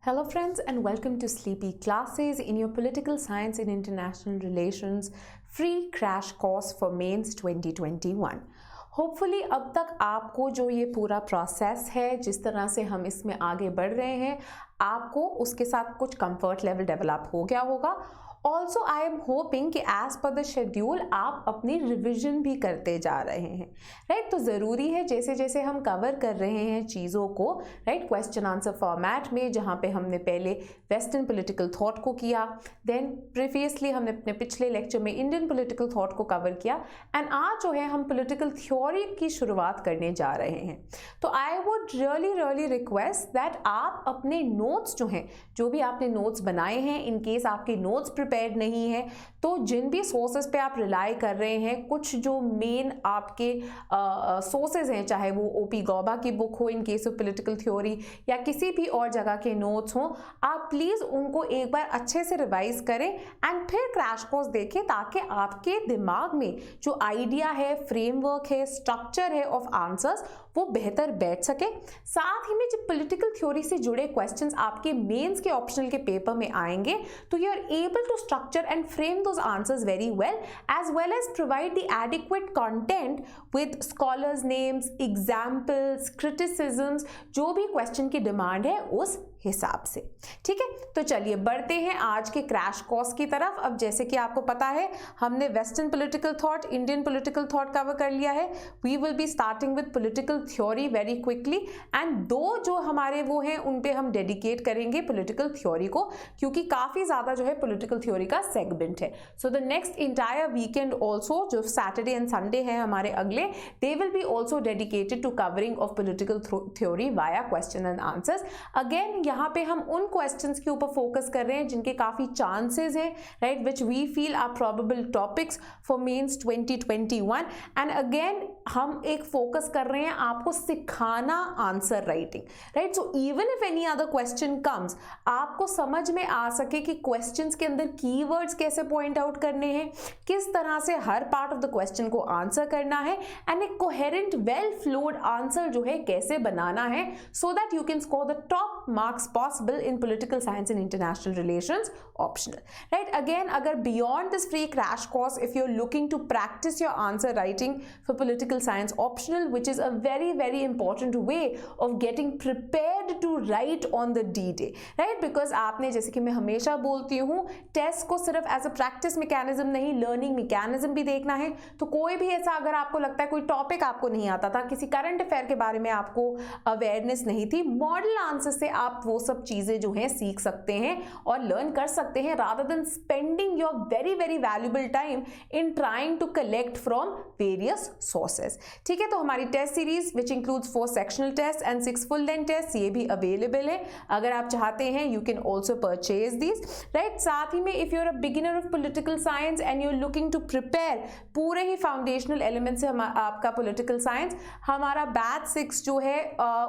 Hello friends and welcome to Sleepy Classes in your Political Science and International Relations free crash course for Mains 2021. Hopefully अब तक आपको जो ये पूरा process है, जिस तरह से हम इसमें आगे बढ़ रहे हैं, आपको उसके साथ कुछ कंफर्ट लेवल डेवलप हो गया होगा। ऑल्सो आई एम होपिंग कि एज पर द शेड्यूल आप अपनी रिविजन भी करते जा रहे हैं, राइट। तो ज़रूरी है जैसे जैसे हम कवर कर रहे हैं चीज़ों को, राइट, क्वेश्चन आंसर फॉर्मेट में, जहाँ पे हमने पहले वेस्टर्न पॉलिटिकल थॉट को किया, देन प्रीवियसली हमने अपने पिछले लेक्चर में इंडियन पॉलिटिकल थॉट को कवर किया, एंड आज जो है हम पॉलिटिकल थ्योरी की शुरुआत करने जा रहे हैं। तो I would really request that आप अपने नोट्स जो हैं, जो भी आपने नोट्स बनाए हैं, इन केस आपके नोट्स प्रिपेयर नहीं है तो जिन भी सोर्सेज पे आप रिलाई कर रहे हैं, कुछ जो मेन आपके सोर्सेज हैं, चाहे वो ओपी गौबा की बुक हो in case of political theory या किसी भी और जगह के नोट्स हो, आप प्लीज उनको एक बार अच्छे से रिवाइज करें एंड फिर क्रैश कोर्स देखें, ताकि आपके दिमाग में जो आइडिया है, फ्रेमवर्क है, स्ट्रक्चर है ऑफ आंसर्स, वो बेहतर बैठ सके। साथ ही में जब पॉलिटिकल थ्योरी से जुड़े क्वेश्चंस आपके मेंस के ऑप्शनल के पेपर में आएंगे तो you are able to structure and frame those answers very well as provide the adequate content with scholars names, examples, criticisms, जो भी क्वेश्चन की डिमांड है उस हिसाब से। ठीक है, तो चलिए बढ़ते हैं आज के क्रैश कोर्स की तरफ। अब जैसे कि आपको पता है, हमने western political thought, Indian political thought cover कर लिया है। We will be starting with political theory very quickly, and दो जो हमारे वो हैं उन पे हम डेडिकेट करेंगे पॉलिटिकल थ्योरी को, क्योंकि काफी ज्यादा जो है पॉलिटिकल थ्योरी का सेगमेंट है। So the next entire weekend also, जो सैटरडे एंड संडे है हमारे अगले, they will be also dedicated to covering of political theory via question and answers. Again यहाँ पे हम उन क्वेश्चंस के ऊपर फोकस कर रहे हैं जिनके काफी चांसेस हैं, right, which we feel are probable topics for mains 2021। And again हम एक फोकस कर रहे हैं आपको सिखाना answer writing, right. So even if any other question comes, आपको समझ में आ सके कि क्वेश्चंस के अंदर कीवर्ड्स कैसे पॉइंट आउट करने हैं, किस तरह से हर पार्ट ऑफ द क्वेश्चन को आंसर करना है, एंड एक कोहेरेंट वेल फ्लोड आंसर जो है कैसे बनाना है, so that you can score the top marks possible in political science and international relations optional, right? Again, agar beyond this free crash course, if you're looking to practice your answer writing for political science optional, which is a very important way of getting prepared to write on the D-Day, right? Because आपने, जैसे कि मैं हमेशा बोलती हूँ, test को सिर्फ as a practice mechanism नहीं, लर्निंग मैकेनिज्म भी देखना है। तो कोई भी ऐसा अगर आपको लगता है कोई टॉपिक आपको नहीं आता था, किसी करंट अफेयर के बारे में आपको अवेयरनेस नहीं थी, मॉडल आंसर से आप वो सब चीजें जो हैं सीख सकते हैं और लर्न कर सकते हैं, rather than spending your very valuable time in trying to collect from various sources. ठीक है, तो हमारी test series which includes 4 sectional test and 6 full length test, ये भी अवेलेबल है। अगर आप चाहते हैं you can also purchase this, right. साथ ही में if you are a beginner of political science and you are looking to prepare पूरे ही फाउंडेशनल एलिमेंट से आपका पॉलिटिकल साइंस, हमारा बैच 6 जो है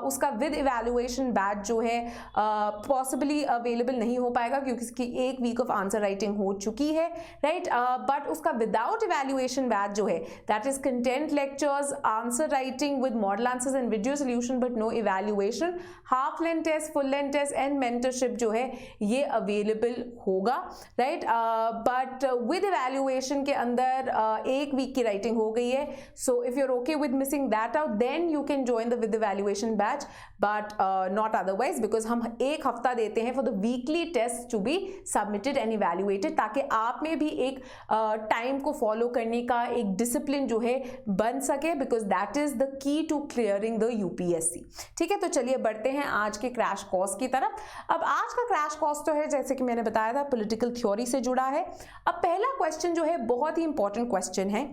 उसका विद इवैल्यूएशन बैच जो है पॉसिबली अवेलेबल नहीं हो पाएगा, क्योंकि इसकी 1 वीक ऑफ आंसर राइटिंग हो चुकी है, राइट। बट उसका विदाउट इवैल्यूएशन बैच जो है, that is content lectures, answer writing with model answers and video solution but no evaluation, half length test, full length test and mentorship जो है ये available होगा, राइट। बट विद इवैल्यूएशन के अंदर 1 week की writing हो गई है। So if you are okay with missing that out, then you can join the with evaluation batch, but not otherwise, because हम 1 हफ्ता देते हैं for the weekly test to be submitted and evaluated, ताकि आप में भी एक टाइम को फॉलो करने का एक डिसिप्लिन जो है बन सके, because that is the key to clearing the UPSC. ठीक है, तो चलिए बढ़ते हैं आज के क्रैश कोर्स की तरफ। अब आज का क्रैश कोर्स तो है, जैसे कि मैंने बताया था, पॉलिटिकल थ्योरी से जुड़ा है। अब पहला क्वेश्चन जो है बहुत ही इंपॉर्टेंट क्वेश्चन है।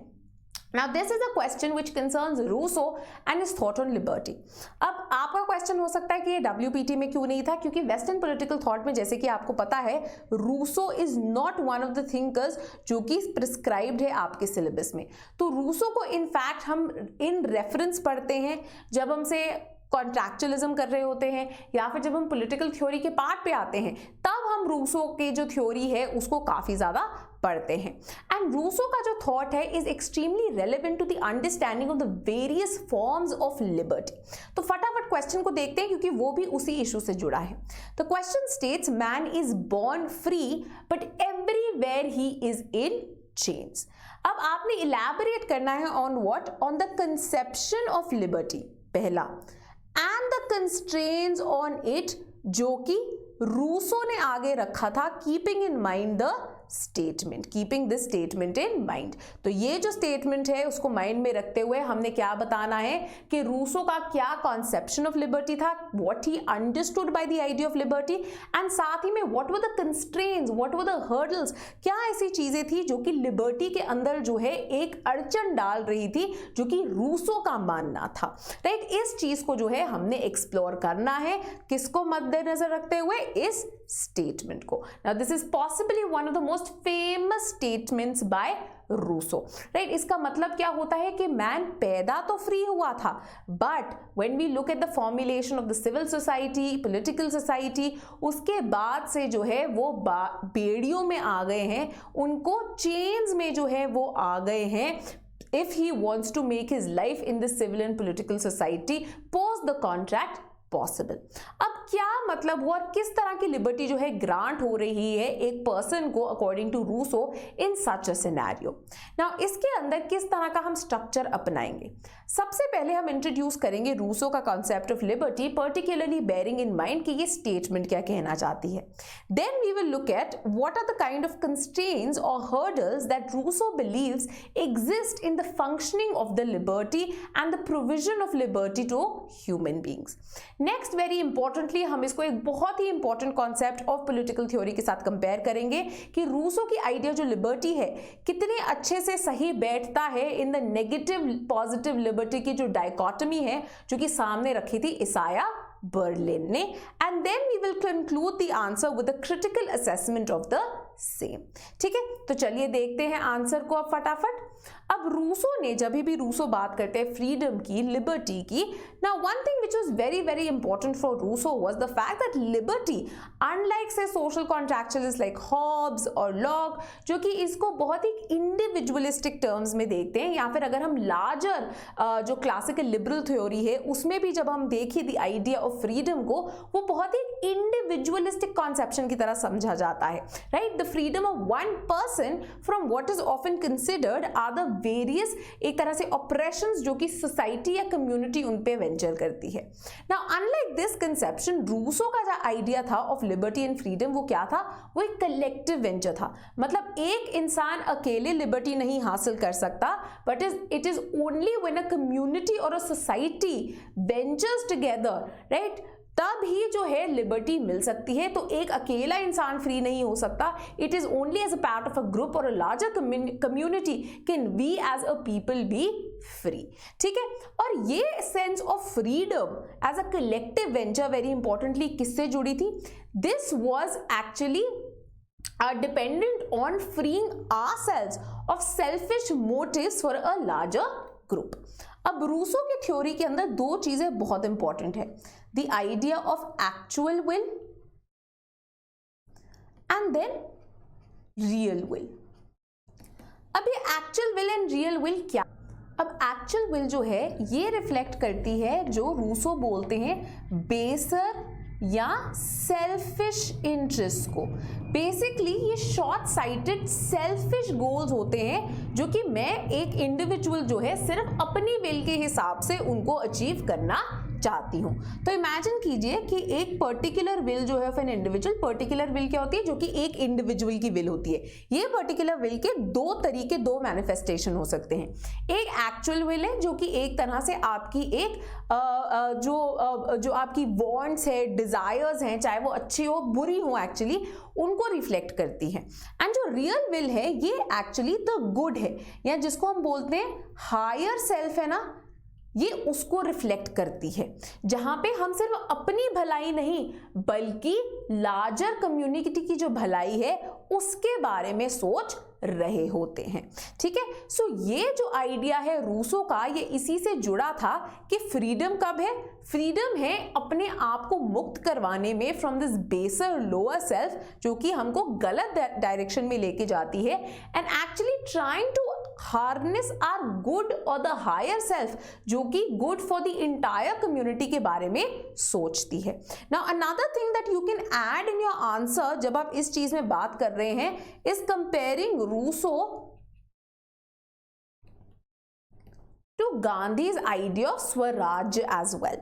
Now this is a question which concerns Rousseau and his thought on liberty. अब आपका क्वेश्चन हो सकता है कि ये WPT में क्यों नहीं था, क्योंकि वेस्टर्न पॉलिटिकल थॉट में, जैसे कि आपको पता है, Rousseau is not one of the thinkers जो कि प्रिस्क्राइब्ड है आपके सिलेबस में। तो रूसो को इनफैक्ट हम इन रेफरेंस पढ़ते हैं जब हमसे कॉन्ट्रैक्चुअलिज्म कर रहे होते हैं, या फिर जब हम पॉलिटिकल थ्योरी के पार्ट पे आते हैं, तब हम हम रूसो की जो थ्योरी है उसको काफी ज्यादा पढ़ते हैं। एंड रूसो का जो थॉट है is extremely relevant to the understanding of the various forms of liberty. तो फटाफट क्वेश्चन को देखते हैं क्योंकि वो भी उसी इशू से जुड़ा है। The question states man is born free but everywhere he is in chains. अब आपने इलैबोरेट करना है on what? On the conception of liberty पहला, and the constraints on it, जो कि रूसो ने आगे रखा था, keeping in mind the statement, keeping this statement in mind. तो ये जो स्टेटमेंट है उसको माइंड में रखते हुए हमने क्या बताना है कि रूसो का क्या कॉन्सेप्शन ऑफ लिबर्टी था, what he understood by the idea of liberty, and साथ ही में what were the constraints, what were the hurdles, क्या ऐसी चीजें थी जो कि लिबर्टी के अंदर जो है एक अड़चन डाल रही थी, जो कि रूसो का मानना था, राइट। इस चीज को जो है हमने एक्सप्लोर करना है, किसको मद्देनजर रखते हुए? इस स्टेटमेंट को। Now this is possibly one of the most famous statements by Rousseau, right. इसका मतलब क्या होता है कि मैन पैदा तो फ्री हुआ था, but when we look at the formulation of the civil society, political society, उसके बाद से जो है वो बेड़ियों में आ गए हैं, उनको चेन्स में जो है वो आ गए हैं, if he wants to make his life in the civil and political society post the contract possible. अब क्या मतलब हुआ और किस तरह की लिबर्टी जो है ग्रांट हो रही है एक पर्सन को according to Rousseau in such a scenario. Now इसके अंदर किस तरह का हम स्ट्रक्चर अपनाएंगे? सबसे पहले हम इंट्रोड्यूस करेंगे रूसो का concept of liberty, particularly bearing in mind कि ये स्टेटमेंट क्या कहना चाहती है। Then we will look at what are the kind of constraints और hurdles that Rousseau believes exist in the functioning of the liberty and the provision of liberty to human beings. Next, very importantly, हम इसको एक बहुत ही important concept of political theory के साथ compare करेंगे कि रूसो की आइडिया जो लिबर्टी है कितने अच्छे से सही बैठता है in the negative positive liberty की जो डायकोटमी है जो कि सामने रखी थी इसाया बर्लिन ने। And then we will conclude the answer with a critical assessment of the same. ठीक है, तो चलिए देखते हैं आंसर को अब फटाफट। अब रूसो ने, जब भी रूसो बात करते हैं फ्रीडम की, लिबर्टी की, now one thing which was very very important for Rousseau was the fact that liberty, unlike say social contractualists like Hobbes और Locke, जो कि इसको बहुत ही इंडिविजुअलिस्टिक टर्म्स में देखते हैं, या फिर अगर हम लार्जर जो क्लासिकल लिबरल थ्योरी है उसमें भी जब हम देखें द आइडिया ऑफ फ्रीडम को, वो बहुत ही इंडिविजुअलिस्टिक कॉन्सेप्शन की तरह समझा जाता है, right. The freedom of one person from what is often considered are the various, एक तरह से ऑपरेशंस जो कि सोसाइटी या कम्युनिटी उन पे वेंचर करती है। Now unlike this conception, Rousseau का जो आइडिया था ऑफ लिबर्टी एंड फ्रीडम, वो क्या था? वो एक कलेक्टिव वेंचर था। मतलब एक इंसान अकेले लिबर्टी नहीं हासिल कर सकता, but it is only when a community और a society ventures together, right, तब ही जो है लिबर्टी मिल सकती है। तो एक अकेला इंसान फ्री नहीं हो सकता, it is only as a part of a group और a larger community can we as a people be free. ठीक है, और ये sense of freedom as a collective venture very importantly किससे जुड़ी थी? This was actually dependent on freeing ourselves of selfish motives for a larger group. अब Rousseau की theory के अंदर दो चीजें बहुत इंपॉर्टेंट है, the idea of actual will and then real will. अब ये actual will and real will क्या? अब एक्चुअल विल जो है ये रिफ्लेक्ट करती है जो रूसो बोलते हैं बेसर या सेल्फिश इंटरेस्ट को। बेसिकली ये शॉर्ट साइटेड सेल्फिश गोल्स होते हैं जो कि मैं एक इंडिविजुअल जो है सिर्फ अपनी विल के हिसाब से उनको अचीव करना चाहती हूँ। तो इमेजिन कीजिए कि एक पर्टिकुलर विल जो है of an individual, particular will क्या होती है? जो कि एक इंडिविजुअल की विल होती है। ये पर्टिकुलर विल के दो तरीके, दो मैनिफेस्टेशन हो सकते हैं। एक एक्चुअल विल है जो कि एक तरह से आपकी एक जो आपकी वांट्स है, डिजायर्स हैं, चाहे वो अच्छी हो बुरी हो, एक्चुअली उनको रिफ्लेक्ट करती है। एंड जो रियल विल है ये एक्चुअली द गुड है, या जिसको हम बोलते हैं हायर सेल्फ है ना, ये उसको रिफ्लेक्ट करती है, जहां पे हम सिर्फ अपनी भलाई नहीं बल्कि लार्जर कम्युनिटी की जो भलाई है उसके बारे में सोच रहे होते हैं। ठीक है, सो ये जो आइडिया है रूसो का, ये इसी से जुड़ा था कि फ्रीडम कब है? फ्रीडम है अपने आप को मुक्त करवाने में from this baser lower self, जो कि हमको गलत डायरेक्शन में लेके जाती है, and actually trying to harness our good और द हायर सेल्फ, जो कि good for the entire community के बारे में सोचती है। Now another thing that you can add in your answer जब आप इस चीज में बात कर रहे हैं is comparing Rousseau to Gandhi's idea of swaraj as well.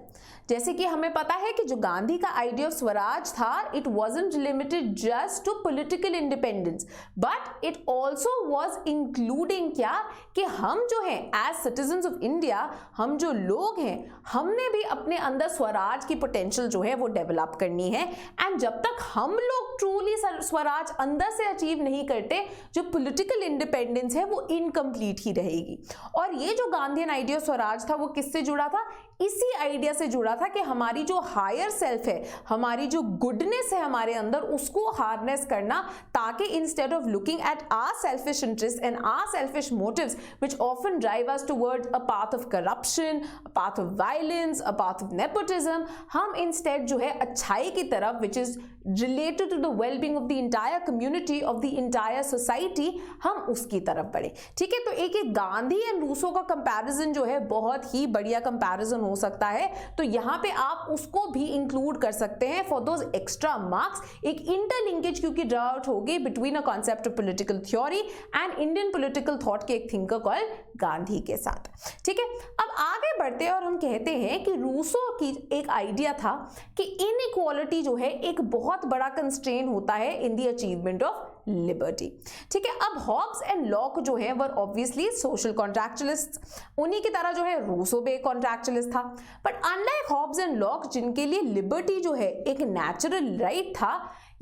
जैसे कि हमें पता है कि जो गांधी का आइडिया ऑफ स्वराज था, it wasn't limited just to political independence, but it also was including क्या, कि हम जो हैं एज सिटीजन्स ऑफ इंडिया, हम जो लोग हैं, हमने भी अपने अंदर स्वराज की पोटेंशियल जो है वो डेवलप करनी है। एंड जब तक हम लोग ट्रूली स्वराज अंदर से अचीव नहीं करते, जो पॉलिटिकल इंडिपेंडेंस है वो इनकम्प्लीट ही रहेगी। और ये जो गांधीयन आइडिया ऑफ स्वराज था वो किससे जुड़ा था? इसी आइडिया से जुड़ा था कि हमारी जो हायर सेल्फ है, हमारी जो गुडनेस है हमारे अंदर, उसको हार्नेस करना, ताकि instead of looking at our selfish interest and our selfish motives which often drive us towards a path of corruption, a path of violence, a path of nepotism, हम इंस्टेड जो है अच्छाई की तरफ, which is related to the wellbeing of the entire community, of the entire society, हम उसकी तरफ बढ़े। ठीक है, तो एक गांधी एंड रूसो का कंपैरिजन जो है बहुत ही बढ़िया कंपैरिजन हो सकता है, तो यहां पे आप उसको भी इंक्लूड कर सकते हैं फॉर दोज एक्स्ट्रा मार्क्स। एक इंटरलिंकेज क्योंकि ड्रा आउट होगी between a concept of political theory and Indian political thought के एक थिंकर कॉल्ड गांधी के साथ। ठीक है, अब आगे बढ़ते हैं और हम कहते हैं कि रूसो की एक आइडिया था कि इनइक्वालिटी जो है एक बहुत बड़ा कंस्ट्रेन होता है in the achievement of liberty. ठीक है, अब हॉब्स एंड लॉक जो है वर ऑब्वियसली सोशल कॉन्ट्रैक्चुअलिस्ट, उन्हीं की तरह जो है रूसो भी कॉन्ट्रैक्चुअलिस्ट था, but unlike Hobbes and Locke जिनके लिए लिबर्टी जो है एक नेचुरल राइट था,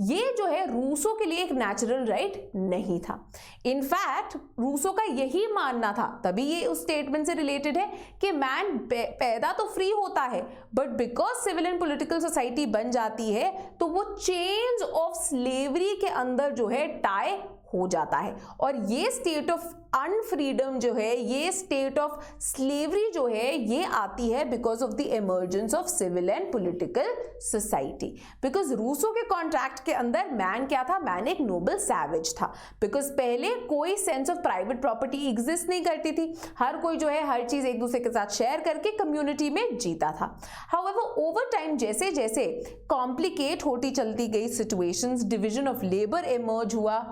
ये जो है रूसो के लिए एक नेचुरल राइट नहीं था। इनफैक्ट रूसो का यही मानना था, तभी ये उस स्टेटमेंट से रिलेटेड है कि मैन पैदा तो फ्री होता है, but because civil and political society बन जाती है तो वो चेन्स ऑफ स्लेवरी के अंदर जो है टाई हो जाता है, और ये स्टेट ऑफ अनफ्रीडम जो है, ये स्टेट ऑफ स्लेवरी जो है, ये आती है because of the emergence of civil and political society. Because Rousseau के कॉन्ट्रैक्ट के अंदर मैन क्या था? मैन एक नोबल सैवेज था, बिकॉज पहले कोई sense of private property exist नहीं करती थी, हर कोई जो है हर चीज एक दूसरे के साथ शेयर करके कम्युनिटी में जीता था। हाउएवर ओवर टाइम जैसे जैसे कॉम्प्लिकेट होती चलती गई situations, division of labour emerge हुआ,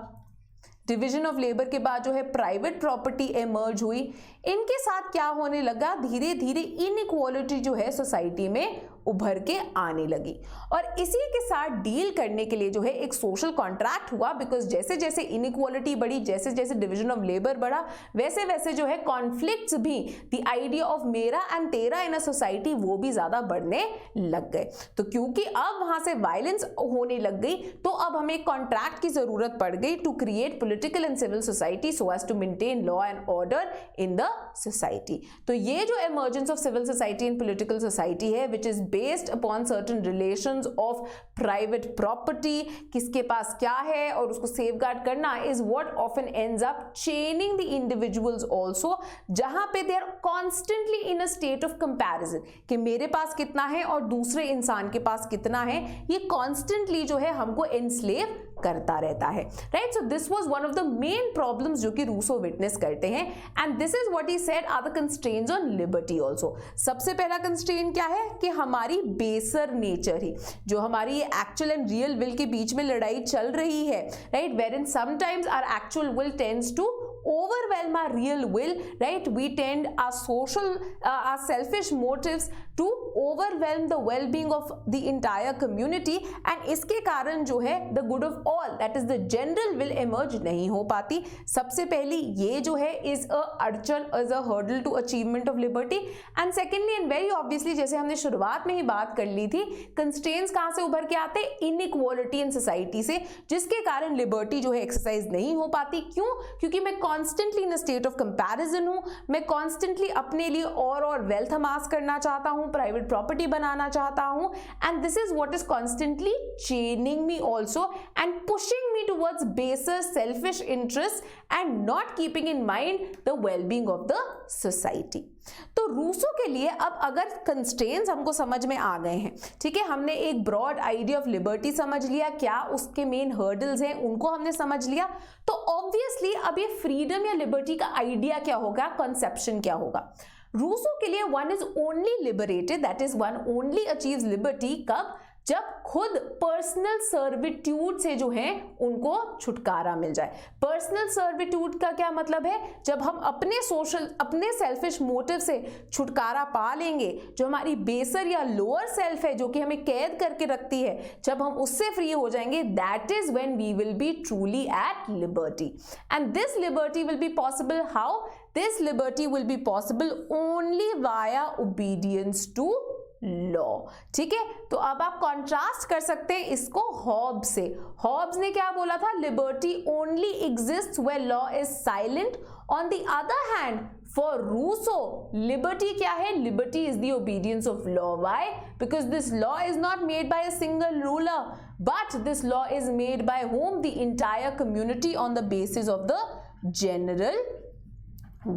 डिवीजन ऑफ लेबर के बाद जो है प्राइवेट प्रॉपर्टी इमर्ज हुई, इनके साथ क्या होने लगा? धीरे धीरे इनइक्वालिटी जो है सोसाइटी में उभर के आने लगी, और इसी के साथ डील करने के लिए जो है एक सोशल कॉन्ट्रैक्ट हुआ। बिकॉज जैसे जैसे इनइक्वालिटी बढ़ी, जैसे जैसे डिवीजन ऑफ लेबर बढ़ा, वैसे वैसे जो है कॉन्फ्लिक्ट्स भी, द आइडिया ऑफ मेरा एंड तेरा इन अ सोसाइटी, वो भी ज्यादा बढ़ने लग गए। तो क्योंकि अब वहां से वायलेंस होने लग गई, तो अब हमें एक कॉन्ट्रैक्ट की जरूरत पड़ गई to create political and civil society so as to maintain law and order in the society. तो ये जो emergence of civil society and political society है, which is based upon certain relations of private property, किसके पास क्या है और उसको safeguard करना, is what often ends up chaining the individuals also, जहां पे they are constantly in a state of comparison कि मेरे पास कितना है और दूसरे इंसान के पास कितना है, ये constantly जो है हमको enslave करता रहता है। Right, so this was one of the main problems जो कि रूसो विटनेस करते हैं, and this is what he said are the constraints on liberty also. सबसे पहला कंस्ट्रेंट क्या है? कि हमारी बेसर नेचर ही, जो हमारी एक्चुअल एंड रियल विल के बीच में लड़ाई चल रही है, right, wherein sometimes our actual will tends to overwhelm our real will, right? We tend our social our selfish motives to overwhelm the well-being of the entire community, and इसके कारण जो है the good of all, that is the general will emerge नहीं हो पाती। सबसे पहली ये जो है is a अड़चन, is a hurdle to achievement of liberty, and secondly and very obviously, जैसे हमने शुरुआत में ही बात कर ली थी, constraints कहाँ से उभर के आते? inequality in society से, जिसके कारण liberty जो है exercise नहीं हो पाती। क्यों? क्योंकि मैं constantly in state of comparison हूं, मैं कॉन्स्टेंटली अपने लिए और वेल्थ अमास करना चाहता हूं, प्राइवेट प्रॉपर्टी बनाना चाहता हूं, and this is what is constantly chaining me also and pushing me towards baser selfish interest and not keeping in mind the wellbeing of the society. तो रूसो के लिए अब अगर कंस्ट्रेंट्स हमको समझ में आ गए हैं, ठीक है, हमने एक ब्रॉड आइडिया ऑफ लिबर्टी समझ लिया, क्या उसके मेन हर्डल्स हैं उनको हमने समझ लिया, तो ऑब्वियसली अब ये फ्रीडम या लिबर्टी का आइडिया क्या होगा, कंसेप्शन क्या होगा। रूसो के लिए one is only liberated, that is one only achieves liberty, कब, जब खुद पर्सनल सर्विट्यूड से जो है उनको छुटकारा मिल जाए। पर्सनल सर्विट्यूड का क्या मतलब है, जब हम अपने सेल्फिश मोटिव से छुटकारा पा लेंगे, जो हमारी बेसर या लोअर सेल्फ है जो कि हमें कैद करके रखती है, जब हम उससे फ्री हो जाएंगे, that is when we will be truly at liberty. And this liberty will be possible how, this liberty will be possible only via obedience to law. ठीक है, तो अब आप कॉन्ट्रास्ट कर सकते हैं इसको हॉब्स से। हॉब्स ने क्या बोला था, liberty only exists when law is silent. On the other hand for Rousseau liberty क्या है, liberty is the obedience of law. Why, because this law is not made by a single ruler, but this law is made by whom, the entire community on the basis of the general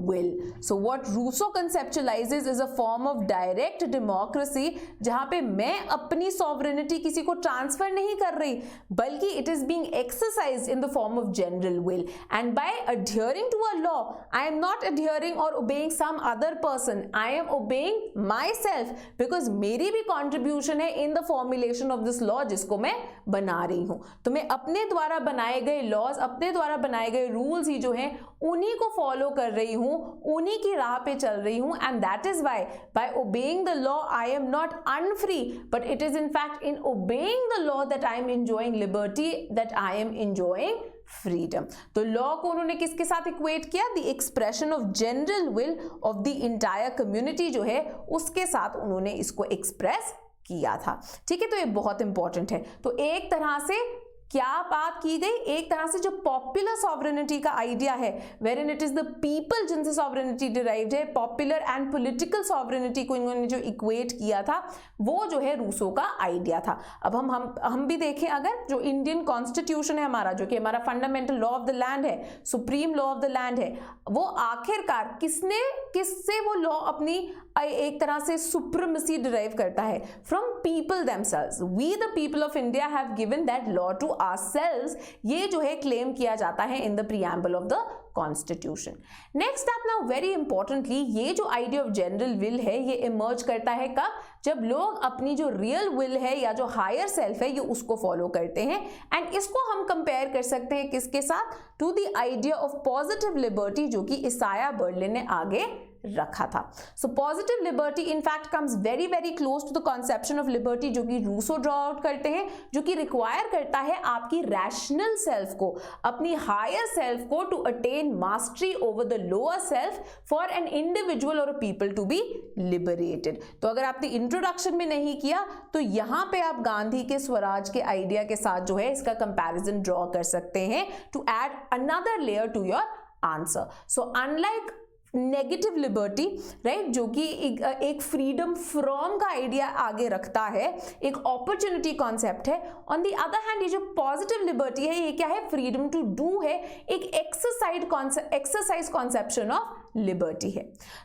will. So what Rousseau conceptualizes is a form of direct democracy, जहां पे मैं अपनी sovereignty किसी को transfer नहीं कर रही, बल्कि it is being exercised in the form of general will, and by adhering to a law I am not adhering or obeying some other person, I am obeying myself, because मेरी भी contribution है in the formulation of this law जिसको मैं बना रही हूं। तो मैं अपने द्वारा बनाए गए laws, अपने द्वारा बनाए गए rules ही जो हैं उन्हीं को फॉलो कर रही हूं, उन्हीं की राह पे चल रही हूं, and that is why by obeying the law I am not unfree, but it is in fact in obeying the law that I am enjoying liberty, that I am enjoying freedom. तो law को उन्होंने किसके साथ equate किया, the expression of general will of the entire community जो है उसके साथ उन्होंने इसको एक्सप्रेस किया था। ठीक है, तो ये बहुत इंपॉर्टेंट है। तो एक तरह से क्या बात की गई, एक तरह से जो पॉपुलर सॉवरेनिटी का आइडिया है, वेरिन इट इज द पीपल जिनसे सॉवरेनिटी डिराइव्ड है, पॉपुलर एंड पॉलिटिकल सॉवरेनिटी को इन्होंने जो इक्वेट किया था वो जो है रूसो का आइडिया था। अब हम भी देखें, अगर जो इंडियन कॉन्स्टिट्यूशन है हमारा, जो कि हमारा fundamental law of the land है, supreme law of the land है, वो आखिरकार किससे वो लॉ अपनी एक तरह से सुप्रीमेसी डिराइव करता है, from people themselves. We the people of India have given that law to ourselves, ये जो है क्लेम किया जाता है in the preamble of the constitution. Next आप नाउ वेरी इंपॉर्टेंटली, ये जो आइडिया ऑफ जनरल विल है ये इमर्ज करता है कब, जब लोग अपनी जो रियल विल है या जो हायर सेल्फ है ये उसको फॉलो करते हैं, एंड इसको हम कंपेयर कर सकते हैं किसके साथ, to the idea of positive liberty जो कि इसाया बर्लिन ने आगे रखा था। So positive liberty in fact comes very very close to the conception of liberty जो कि रूसो ड्रॉ आउट करते हैं, जो कि रिक्वायर करता है आपकी रैशनल सेल्फ को, अपनी हायर सेल्फ को, to attain mastery over the lower self for an individual और a people to be liberated. तो अगर आपने इंट्रोडक्शन में नहीं किया तो यहां पे आप गांधी के स्वराज के आइडिया के साथ जो है इसका कंपैरिजन ड्रॉ कर सकते हैं, to add another layer to your answer. So unlike negative liberty, right, जो कि एक फ्रीडम फ्रॉम का आइडिया आगे रखता है, एक अपॉर्चुनिटी कॉन्सेप्ट है, ऑन दी अदर हैंड ये जो पॉजिटिव लिबर्टी है ये क्या है, फ्रीडम टू डू है, एक एक्सरसाइज कॉन्सेप्शन ऑफ लिबर्टी है।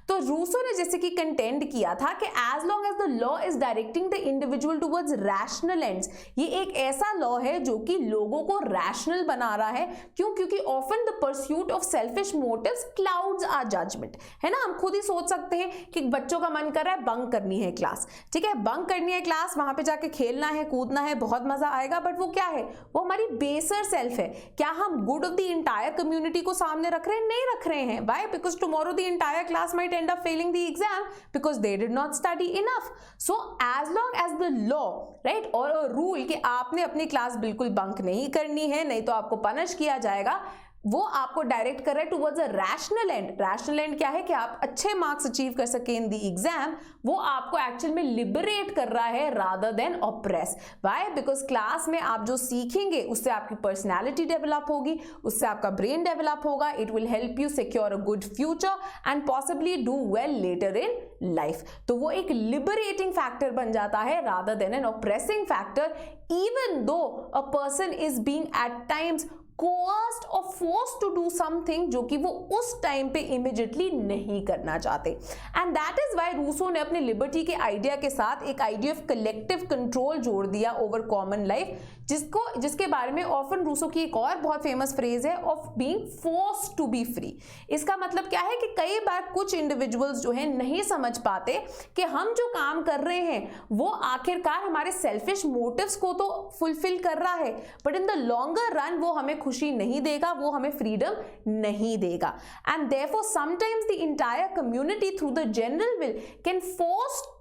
तो रूसो ने जैसे कि कंटेंड किया था कि as long as the law is directing the individual towards rational ends, ये एक ऐसा लॉ है जो कि लोगों को रैशनल बना रहा है। क्यों, क्योंकि often the pursuit of selfish motives clouds our judgement, है ना। हम खुद ही सोच सकते हैं कि बच्चों का मन कर रहा है बंक करनी है क्लास, ठीक है, बंक करनी है क्लास, वहां पे जाके खेलना है, कूदना है, बहुत मजा आएगा, बट वो क्या है, वो हमारी बेसर सेल्फ है। क्या हम good of the entire community को सामने रख रहे हैं, नहीं रख रहे हैं। Why, because tomorrow the entire class might end up failing the exam because they did not study enough. So as long as the law, right, और रूल कि आपने अपनी क्लास बिल्कुल बंक नहीं करनी है, नहीं तो आपको पनिश किया जाएगा, वो आपको डायरेक्ट कर रहा है towards a rational and. Rational and क्या है कि आप अच्छे मार्क्स अचीव कर सके इन द एग्जाम, वो आपको एक्चुअल में लिबरेट कर रहा है rather then oppress. Why? Because class में आप जो सीखेंगे उससे आपकी पर्सनैलिटी डेवलप होगी, उससे आपका ब्रेन डेवलप होगा, it will help you secure a good future and possibly do well later in life. तो वो एक लिबरेटिंग फैक्टर बन जाता है rather than an oppressing factor, even though a person is being at times coerced or forced to do something जो कि वो उस टाइम पे इमीडिएटली नहीं करना चाहते। And that is why Rousseau ने अपने लिबर्टी के आइडिया के साथ एक आइडिया ऑफ कलेक्टिव कंट्रोल जोड़ दिया ओवर कॉमन लाइफ, जिसके बारे में ऑफन रूसो की एक और बहुत फेमस फ्रेज है of being forced to be free. इसका मतलब क्या है कि कई बार कुछ इंडिविजुअल्स जो है नहीं समझ पाते कि हम जो काम कर रहे हैं वो आखिरकार हमारे सेल्फिश मोटिव्स को तो फुलफिल कर रहा है, but in the longer run वो हमें खुशी नहीं देगा, वो हमें फ्रीडम नहीं देगा। And therefore sometimes the entire community through the general will can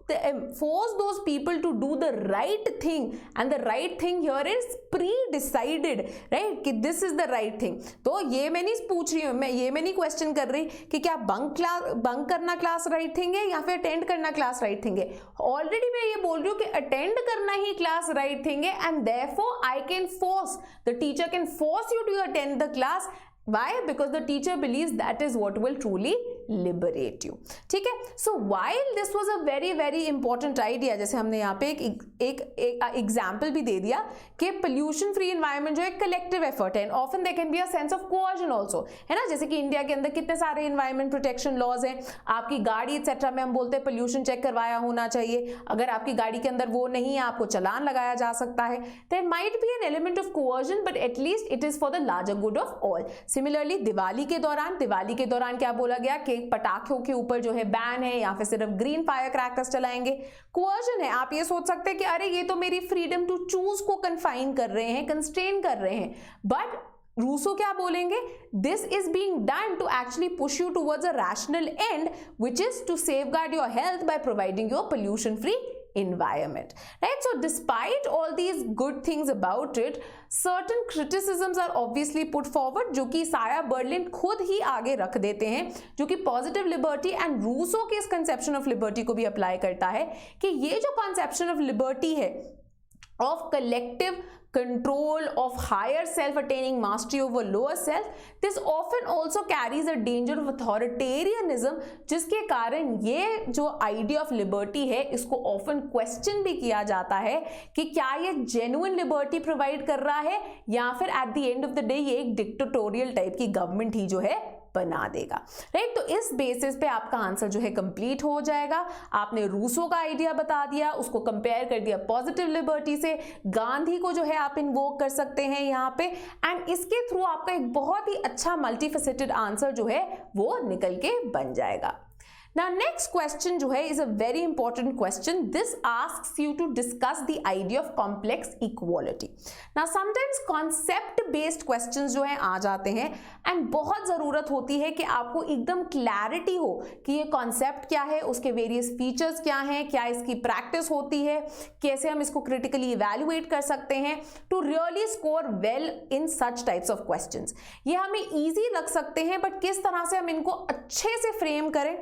force those people to do the right thing, and the right thing here is pre-decided, right, कि this is the right thing। तो ये मैं नहीं पूछ रही हूँ, मैं ये मैं नहीं क्वेश्चन कर रही कि क्या बंक करना क्लास राइट थिंग है या फिर अटेंड करना क्लास राइट थिंग है। ऑलरेडी मैं ये बोल रही हूँ कि अटेंड करना ही क्लास राइट थिंग है, and therefore I can force, the teacher can force you to attend the class। Why? Because the teacher believes that is what will truly liberate you। ठीक है, so while this was a very very important idea, जैसे हमने यहाँ पे एक example भी दे दिया कि पोल्यूशन फ्री एनवायरनमेंट जो एक कलेक्टिव एफर्ट है, often there can be a sense of coercion also, है ना। जैसे कि इंडिया के अंदर कितने सारे एनवायरनमेंट प्रोटेक्शन लॉज हैं, आपकी गाड़ी एक्सेट्रा में हम बोलते हैं पोल्यूशन चेक करवाया होना चाहिए, अगर आपकी गाड़ी के अंदर वो नहीं है आपको चालान लगाया जा सकता है। There might be an element of coercion, but at least it is for the larger good of all. Similarly Diwali के दौरान क्या बोला गया कि पटाखों के ऊपर जो है बैन है या फिर सिर्फ ग्रीन फायर क्रैकर्स चलाएंगे। कोअर्जन है, आप ये सोच सकते हैं कि अरे ये तो मेरी फ्रीडम टू चूज को कन्फाइन कर रहे हैं, कंस्ट्रेन कर रहे हैं, बट रूसो क्या बोलेंगे, this is being done to actually push you towards a rational end which is to safeguard your health by providing your pollution free environment, right? So despite all these good things about it, certain criticisms are obviously put forward, जो कि साया Berlin खुद ही आगे रख देते हैं, जो कि पॉजिटिव लिबर्टी एंड रूसो के इस कंसेप्शन ऑफ लिबर्टी को भी अप्लाई करता है कि ये जो कंसेप्शन ऑफ लिबर्टी है of collective control, of higher self attaining mastery over lower self, this often also carries a danger of authoritarianism, जिसके कारण ये जो idea of liberty है इसको often question भी किया जाता है कि क्या ये genuine liberty provide कर रहा है या फिर at the end of the day ये एक dictatorial type की government ही जो है बना देगा, राइट। तो इस बेसिस पे आपका आंसर जो है कंप्लीट हो जाएगा। आपने रूसो का आइडिया बता दिया, उसको कंपेयर कर दिया पॉजिटिव लिबर्टी से, गांधी को जो है आप इन्वोक कर सकते हैं यहाँ पे, एंड इसके थ्रू आपका एक बहुत ही अच्छा मल्टीफेसेटेड आंसर जो है वो निकल के बन जाएगा। Now next question जो है is a very important question. This asks you to discuss the idea of complex equality. Now sometimes concept based questions जो है आ जाते हैं and बहुत ज़रूरत होती है कि आपको एकदम clarity हो कि ये concept क्या है, उसके various features क्या हैं, क्या इसकी practice होती है, कैसे हम इसको critically evaluate कर सकते हैं to really score well in such types of questions. ये हमें easy लग सकते हैं but किस तरह से हम इनको अच्छे से frame करें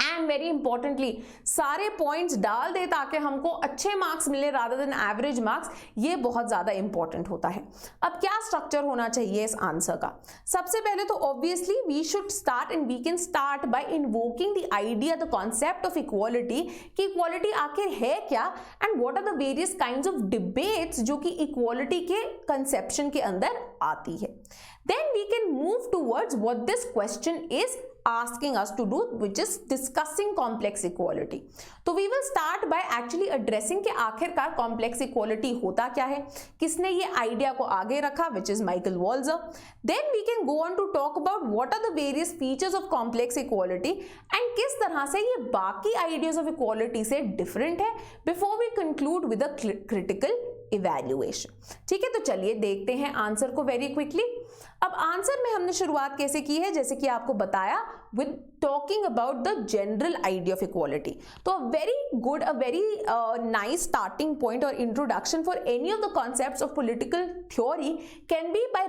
एंड वेरी इंपॉर्टेंटली सारे पॉइंट्स डाल दे ताकि हमको अच्छे मार्क्स मिले रादर देन एवरेज मार्क्स, ये बहुत ज़्यादा इंपॉर्टेंट होता है। अब क्या स्ट्रक्चर होना चाहिए इस आंसर का? सबसे पहले तो obviously we should start and we can start by invoking the idea, the concept of equality, कि इक्वालिटी आखिर है क्या and what are the various kinds of debates जो कि इक्वालिटी के कंसेप्शन के अंदर आती है। Then we can move towards what this question is asking us to do, which is discussing complex equality. तो we will start by actually addressing कि आखिरकार complex equality होता क्या है, किसने ये आइडिया को आगे रखा, which is Michael Walzer. Then we can go on to talk about what are the various features of complex equality and किस तरह से ये बाकी ideas of equality से different है, before we conclude with a critical evaluation. ठीक है, तो चलिए देखते हैं आंसर को very quickly. अब आंसर में हमने शुरुआत कैसे की है, जैसे कि आपको बताया with talking about the general idea of equality. So a very nice starting point or introduction for any of the concepts of political theory can be by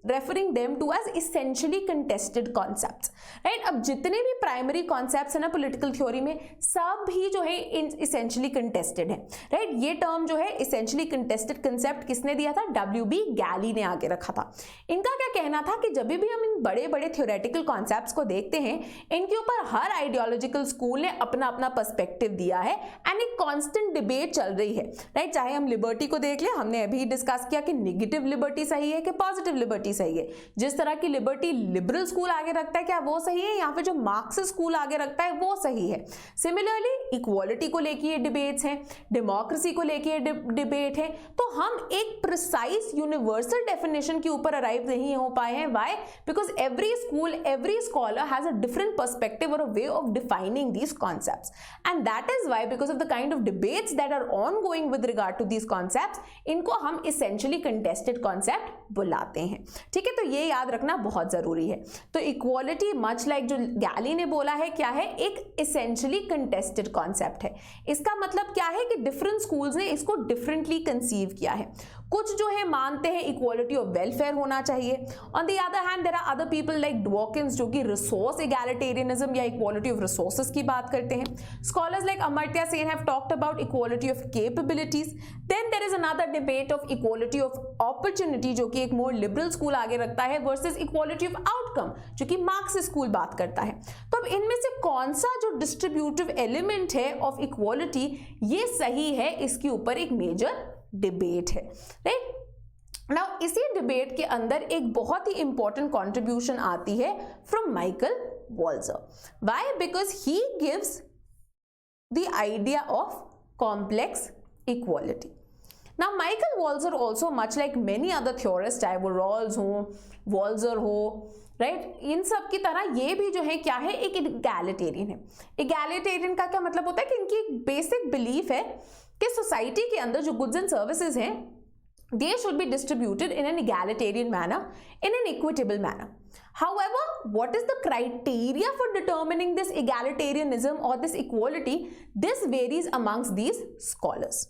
referring them to as essentially contested concepts, right? अब जितने भी primary concepts है ना political theory में, सब ही जो है essentially contested है, राइट? ये टर्म जो है इसेंशियली कंटेस्टेड कंसेप्ट किसने दिया था? W.B. गैली ने आगे रखा था। इनका क्या कहना था कि जब भी हम इन बड़े बड़े थ्योरेटिकल कॉन्सेप्ट्स को देखते हैं, इनके ऊपर हर आइडियोलॉजिकल स्कूल ने अपना अपना पर्सपेक्टिव दिया है एंड एक कांस्टेंट डिबेट चल रही है, राइट? चाहे हम लिबर्टी को देख ले, हमने अभी डिस्कस किया कि नेगेटिव लिबर्टी सही है कि पॉजिटिव लिबर्टी सही है। जिस तरह की लिबर्टी लिबरल स्कूल आगे रखता है, क्या वो सही है, या फिर जो मार्क्सिस्ट स्कूल आगे रखता है वो सही है? सिमिलरली इक्वालिटी को लेके ये डिबेट्स हैं, डेमोक्रेसी को लेके डिबेट है। तो हम एक प्रिसाइज यूनिवर्सल डेफिनेशन के ऊपर अराइव नहीं हो पाए हैं। Why? Because every school, every scholar has a different perspective और a way of defining these concepts, and that is why because of the kind of debates that are ongoing with regard to these concepts, इनको हम essentially contested concept बुलाते हैं। ठीक है, तो ये याद रखना बहुत जरूरी है। तो इक्वालिटी मच लाइक जो गैली ने बोला है, क्या है? एक इसेंशियली कंटेस्टेड कॉन्सेप्ट है। इसका मतलब क्या है कि डिफरेंट स्कूल्स ने इसको डिफरेंटली कंसीव किया है। कुछ जो है मानते हैं इक्वालिटी ऑफ वेलफेयर होना चाहिए। On the other hand there are other people like Dworkin जो कि रिसोर्स एगैलिटेरियनिज्म या इक्वालिटी ऑफ रिसोर्सेज की बात करते हैं। Scholars like Amartya Sen have talked about equality of capabilities. Then there is another debate of equality of opportunity जो कि एक मोर लिबरल स्कूल आगे रखता है, वर्सेस इक्वालिटी ऑफ आउटकम जो कि मार्क्सिस्ट स्कूल बात करता है। तो अब इनमें से कौन सा जो डिस्ट्रीब्यूटिव एलिमेंट है ऑफ इक्वालिटी ये सही है, इसके ऊपर एक मेजर डिबेट है, राइट? नाउ इसी डिबेट के अंदर एक बहुत ही इंपॉर्टेंट कंट्रीब्यूशन आती है from Michael Walzer. Why? Because he gives the idea of complex equality. Now Michael Walzer also much like many other theorist, चाहे वो रॉल्स हो, वॉल्जर हो, राइट, इन सब की तरह ये भी जो है क्या है? एक इगैलिटेरियन है। इगैलिटेरियन का क्या मतलब होता है कि इनकी एक बेसिक बिलीफ है कि सोसाइटी के अंदर जो गुड्स एंड सर्विसेज हैं, they should be distributed in an egalitarian manner, in an equitable manner. However, what is the criteria for determining this egalitarianism or this equality? This varies amongst these scholars.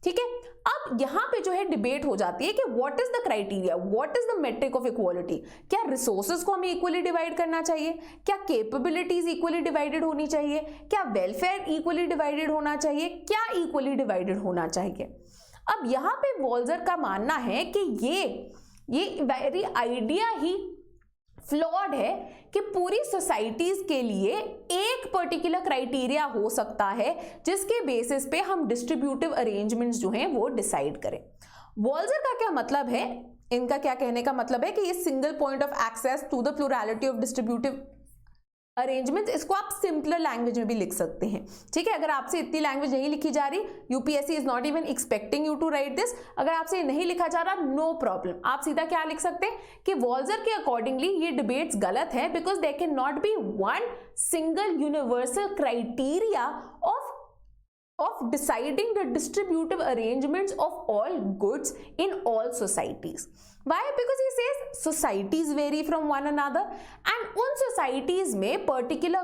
ठीक है, अब यहां पे जो है debate हो जाती है कि what is the criteria, what is the metric of equality. क्या रिसोर्सेज को हमें इक्वली डिवाइड करना चाहिए? क्या कैपेबिलिटीज इक्वली डिवाइडेड होनी चाहिए? क्या वेलफेयर इक्वली डिवाइडेड होना चाहिए? क्या इक्वली डिवाइडेड होना चाहिए? अब यहां पे वॉल्जर का मानना है कि ये वेरी आइडिया ही फ्लॉड है कि पूरी सोसाइटीज के लिए एक पर्टिकुलर क्राइटेरिया हो सकता है जिसके बेसिस पे हम डिस्ट्रीब्यूटिव अरेंजमेंट्स जो हैं वो डिसाइड करें। वॉल्जर का क्या मतलब है? इनका क्या कहने का मतलब है कि ये single point of access to the plurality of distributive arrangement, इसको आप सिंपलर लैंग्वेज में भी लिख सकते हैं। ठीक है, अगर आपसे इतनी लैंग्वेज नहीं लिखी जा रही, UPSC is not even expecting you to write this, अगर आपसे ये नहीं लिखा जा रहा, नो प्रॉब्लम, आप सीधा क्या लिख सकते हैं कि वॉल्जर के अकॉर्डिंगली ये डिबेट्स गलत है because there can not be one single universal criteria of deciding the distributive arrangements of all goods in all societies. Why? Because he says societies vary from one another and उन societies में particular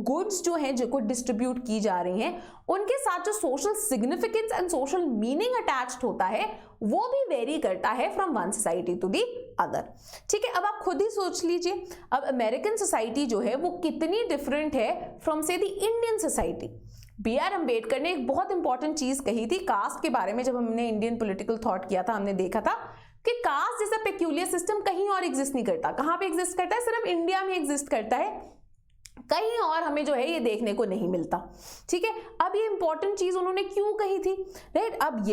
goods जो हैं जो को distribute की जा रही हैं उनके साथ जो social significance and social meaning attached होता है वो भी वेरी करता है from one society to the other. ठीक है, अब आप खुद ही सोच लीजिए, अब अमेरिकन सोसाइटी जो है वो कितनी डिफरेंट है फ्रॉम से the Indian society. B R Ambedkar ने एक बहुत इंपॉर्टेंट चीज कही थी कास्ट के बारे में। जब हमने इंडियन पॉलिटिकल थॉट किया था, हमने देखा था कि कास्ट जैसा पेक्यूलियर सिस्टम कहीं और एग्जिस्ट नहीं करता। कहां पे एग्जिस्ट करता है? सिर्फ इंडिया में एग्जिस्ट करता है, कहीं और हमें जो है ये देखने को नहीं मिलता। ठीक है, अब ये इंपॉर्टेंट चीज उन्होंने क्यों कही थी, राइट? अब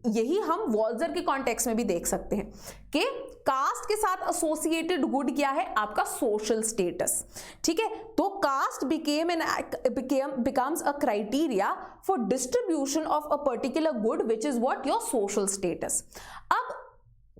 यही हम वॉल्जर के कॉन्टेक्स्ट में भी देख सकते हैं कि कास्ट के साथ एसोसिएटेड गुड क्या है? आपका सोशल स्टेटस। ठीक है, तो caste becomes a criteria for distribution of a particular good which is what? Your social status. अब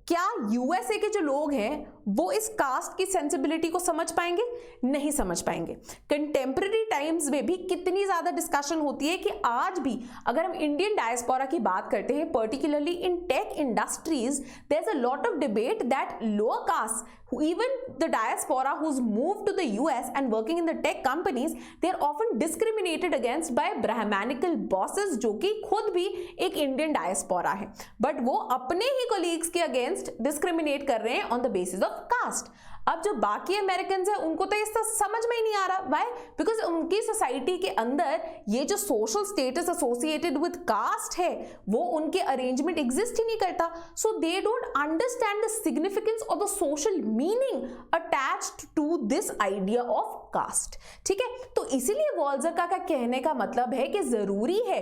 क्या यूएसए के जो लोग हैं वो इस कास्ट की सेंसिबिलिटी को समझ पाएंगे? नहीं समझ पाएंगे। कंटेम्पररी टाइम्स में भी कितनी ज्यादा डिस्कशन होती है कि आज भी अगर हम इंडियन डायस्पोरा की बात करते हैं, particularly in tech industries, there is a lot of debate that lower caste even the diaspora who's moved to the US and working in the tech companies, they are often discriminated against by Brahmanical bosses जो कि खुद भी एक Indian diaspora है, but वो अपने ही colleagues के अगेंस्ट डिस्क्रिमिनेट कर रहे हैं on the basis of caste. अब जो बाकी अमेरिकन है उनको तो इसका समझ में ही नहीं आ रहा, व्हाई? बिकॉज उनकी सोसाइटी के अंदर ये जो social status associated with caste है वो उनके अरेंजमेंट एग्जिस्ट ही नहीं करता, so they don't understand the significance और the social meaning attached to this idea of caste. ठीक है, तो इसीलिए वॉल्जर का कहने का मतलब है कि जरूरी है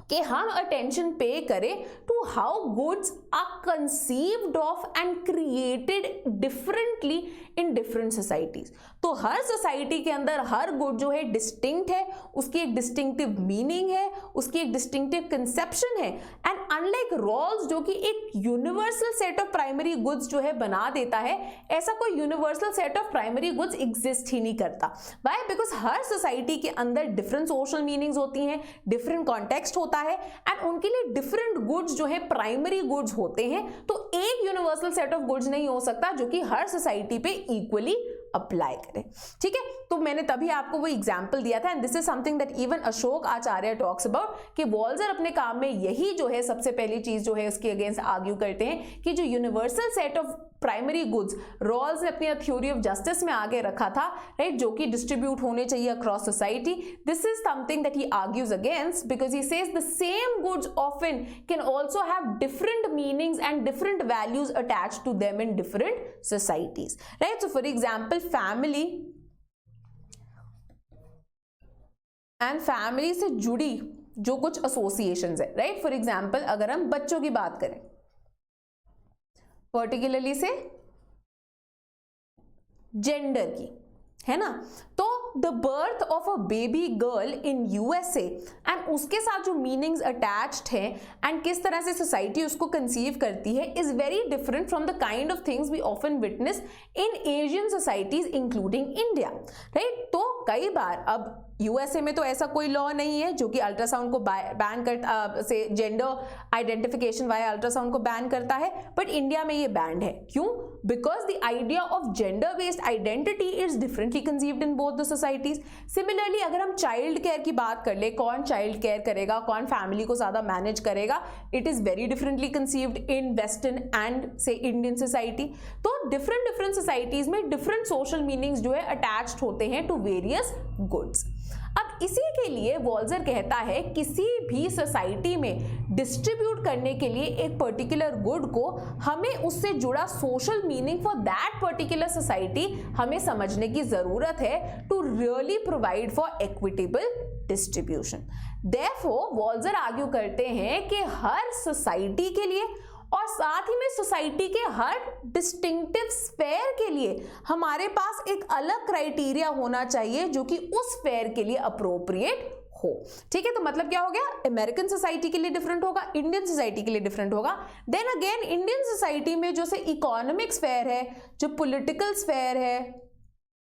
कि हम अटेंशन पे करें to how goods are conceived of and created differently in different societies. तो हर सोसाइटी के अंदर हर गुड जो है डिस्टिंक्ट है, उसकी एक डिस्टिंक्टिव मीनिंग है, उसकी एक डिस्टिंक्टिव कंसेप्शन है, एंड अनलाइक रोल्स जो कि एक universal set of primary goods जो है बना देता है, ऐसा कोई universal set of primary goods exist ही नहीं करता। व्हाई? बिकॉज हर सोसाइटी के अंदर डिफरेंट सोशल मीनिंग्स होती हैं, डिफरेंट कॉन्टेक्स्ट होता है, एंड उनके लिए डिफरेंट गुड्स जो है प्राइमरी गुड्स होते हैं। तो एक यूनिवर्सल सेट ऑफ गुड्स नहीं हो सकता जो कि हर सोसाइटी पे इक्वली अप्लाई करें। ठीक है, तो मैंने तभी आपको वो एग्जांपल दिया था, and this is something that even Ashok Acharya talks about, कि वॉल्जर अपने काम में यही जो है सबसे पहली चीज जो है उसके अगेंस्ट आर्ग्यू करते हैं कि जो universal set of primary goods Rawls ने अपनी थ्योरी ऑफ जस्टिस में आगे रखा था, राइट, जो कि डिस्ट्रीब्यूट होने चाहिए across society, this is something that he argues against because he says the same goods often can also have different meanings and different values attached to them in different societies, right. So for example family and family से जुड़ी जो कुछ associations है, right, for example अगर हम बच्चों की बात करें, पर्टिकुलरली से जेंडर की, है ना, तो the birth of a baby girl in USA and उसके साथ जो मीनिंग्स अटैच्ड हैं एंड किस तरह से सोसाइटी उसको कंसीव करती है is very different from the kind of things we often witness in Asian societies including India, right. तो कई बार अब यूएसए में तो ऐसा कोई लॉ नहीं है जो कि अल्ट्रासाउंड को बैन करता से जेंडर आइडेंटिफिकेशन वाया अल्ट्रासाउंड को बैन करता है, बट इंडिया में ये बैंड है। क्यों? Because the idea of gender based identity is differently conceived in both the societies. Similarly अगर हम चाइल्ड केयर की बात कर ले, कौन चाइल्ड केयर करेगा, कौन फैमिली को ज्यादा मैनेज करेगा, it is very differently conceived in western and से इंडियन सोसाइटी। तो डिफरेंट सोसाइटीज में डिफरेंट सोशल मीनिंग्स जो है अटैच्ड होते हैं टू वेरियस गुड्स। अब इसी के लिए वॉल्जर कहता है किसी भी सोसाइटी में डिस्ट्रीब्यूट करने के लिए एक पर्टिकुलर गुड को हमें उससे जुड़ा social meaning for that particular society हमें समझने की जरूरत है to really provide for equitable distribution. Therefore Walzer argue करते हैं कि हर सोसाइटी के लिए और साथ ही में सोसाइटी के हर डिस्टिंक्टिव स्फेयर के लिए हमारे पास एक अलग क्राइटेरिया होना चाहिए जो कि उस स्फेयर के लिए अप्रोप्रिएट हो। ठीक है, तो मतलब क्या हो गया, अमेरिकन सोसाइटी के लिए डिफरेंट होगा, इंडियन सोसाइटी के लिए डिफरेंट होगा। देन अगेन इंडियन सोसाइटी में जो से इकोनॉमिक स्फेयर है, जो पॉलिटिकल स्फेयर है,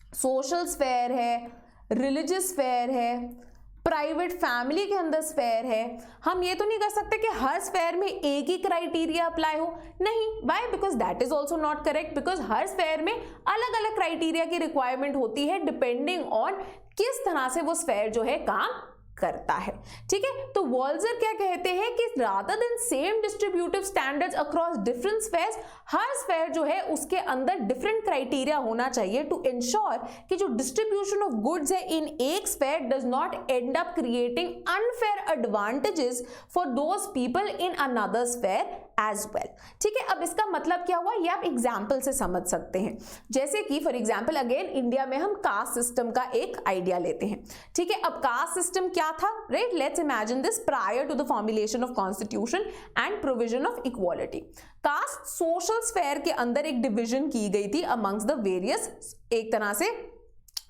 सोशल स्फेयर है, रिलीजियस स्फेयर है, प्राइवेट फैमिली के अंदर स्फेयर है, हम ये तो नहीं कर सकते कि हर स्फेयर में एक ही क्राइटेरिया अप्लाई हो, नहीं। Why? Because that is also not correct, because her sphere में अलग अलग क्राइटेरिया की रिक्वायरमेंट होती है डिपेंडिंग ऑन किस तरह से वो स्फेयर जो है काम करता है। ठीक है, तो वॉल्जर क्या कहते हैं कि rather than same distributive standards across different spheres, हर स्फेयर जो है उसके अंदर डिफरेंट क्राइटेरिया होना चाहिए टू इंश्योर कि जो डिस्ट्रीब्यूशन ऑफ गुड्स है इन एक sphere does not end up creating unfair advantages for those people in another sphere as well. ठीक है, अब इसका मतलब क्या हुआ ये आप एग्जाम्पल से समझ सकते हैं। जैसे कि फॉर एग्जाम्पल अगेन इंडिया में हम कास्ट सिस्टम का एक आइडिया लेते हैं। ठीक है, अब कास्ट सिस्टम क्या था, right, let's imagine this prior to the formulation of constitution and provision of equality. Caste social sphere के अंदर एक डिविजन की गई थी अमंग्स द वेरियस, एक तरह से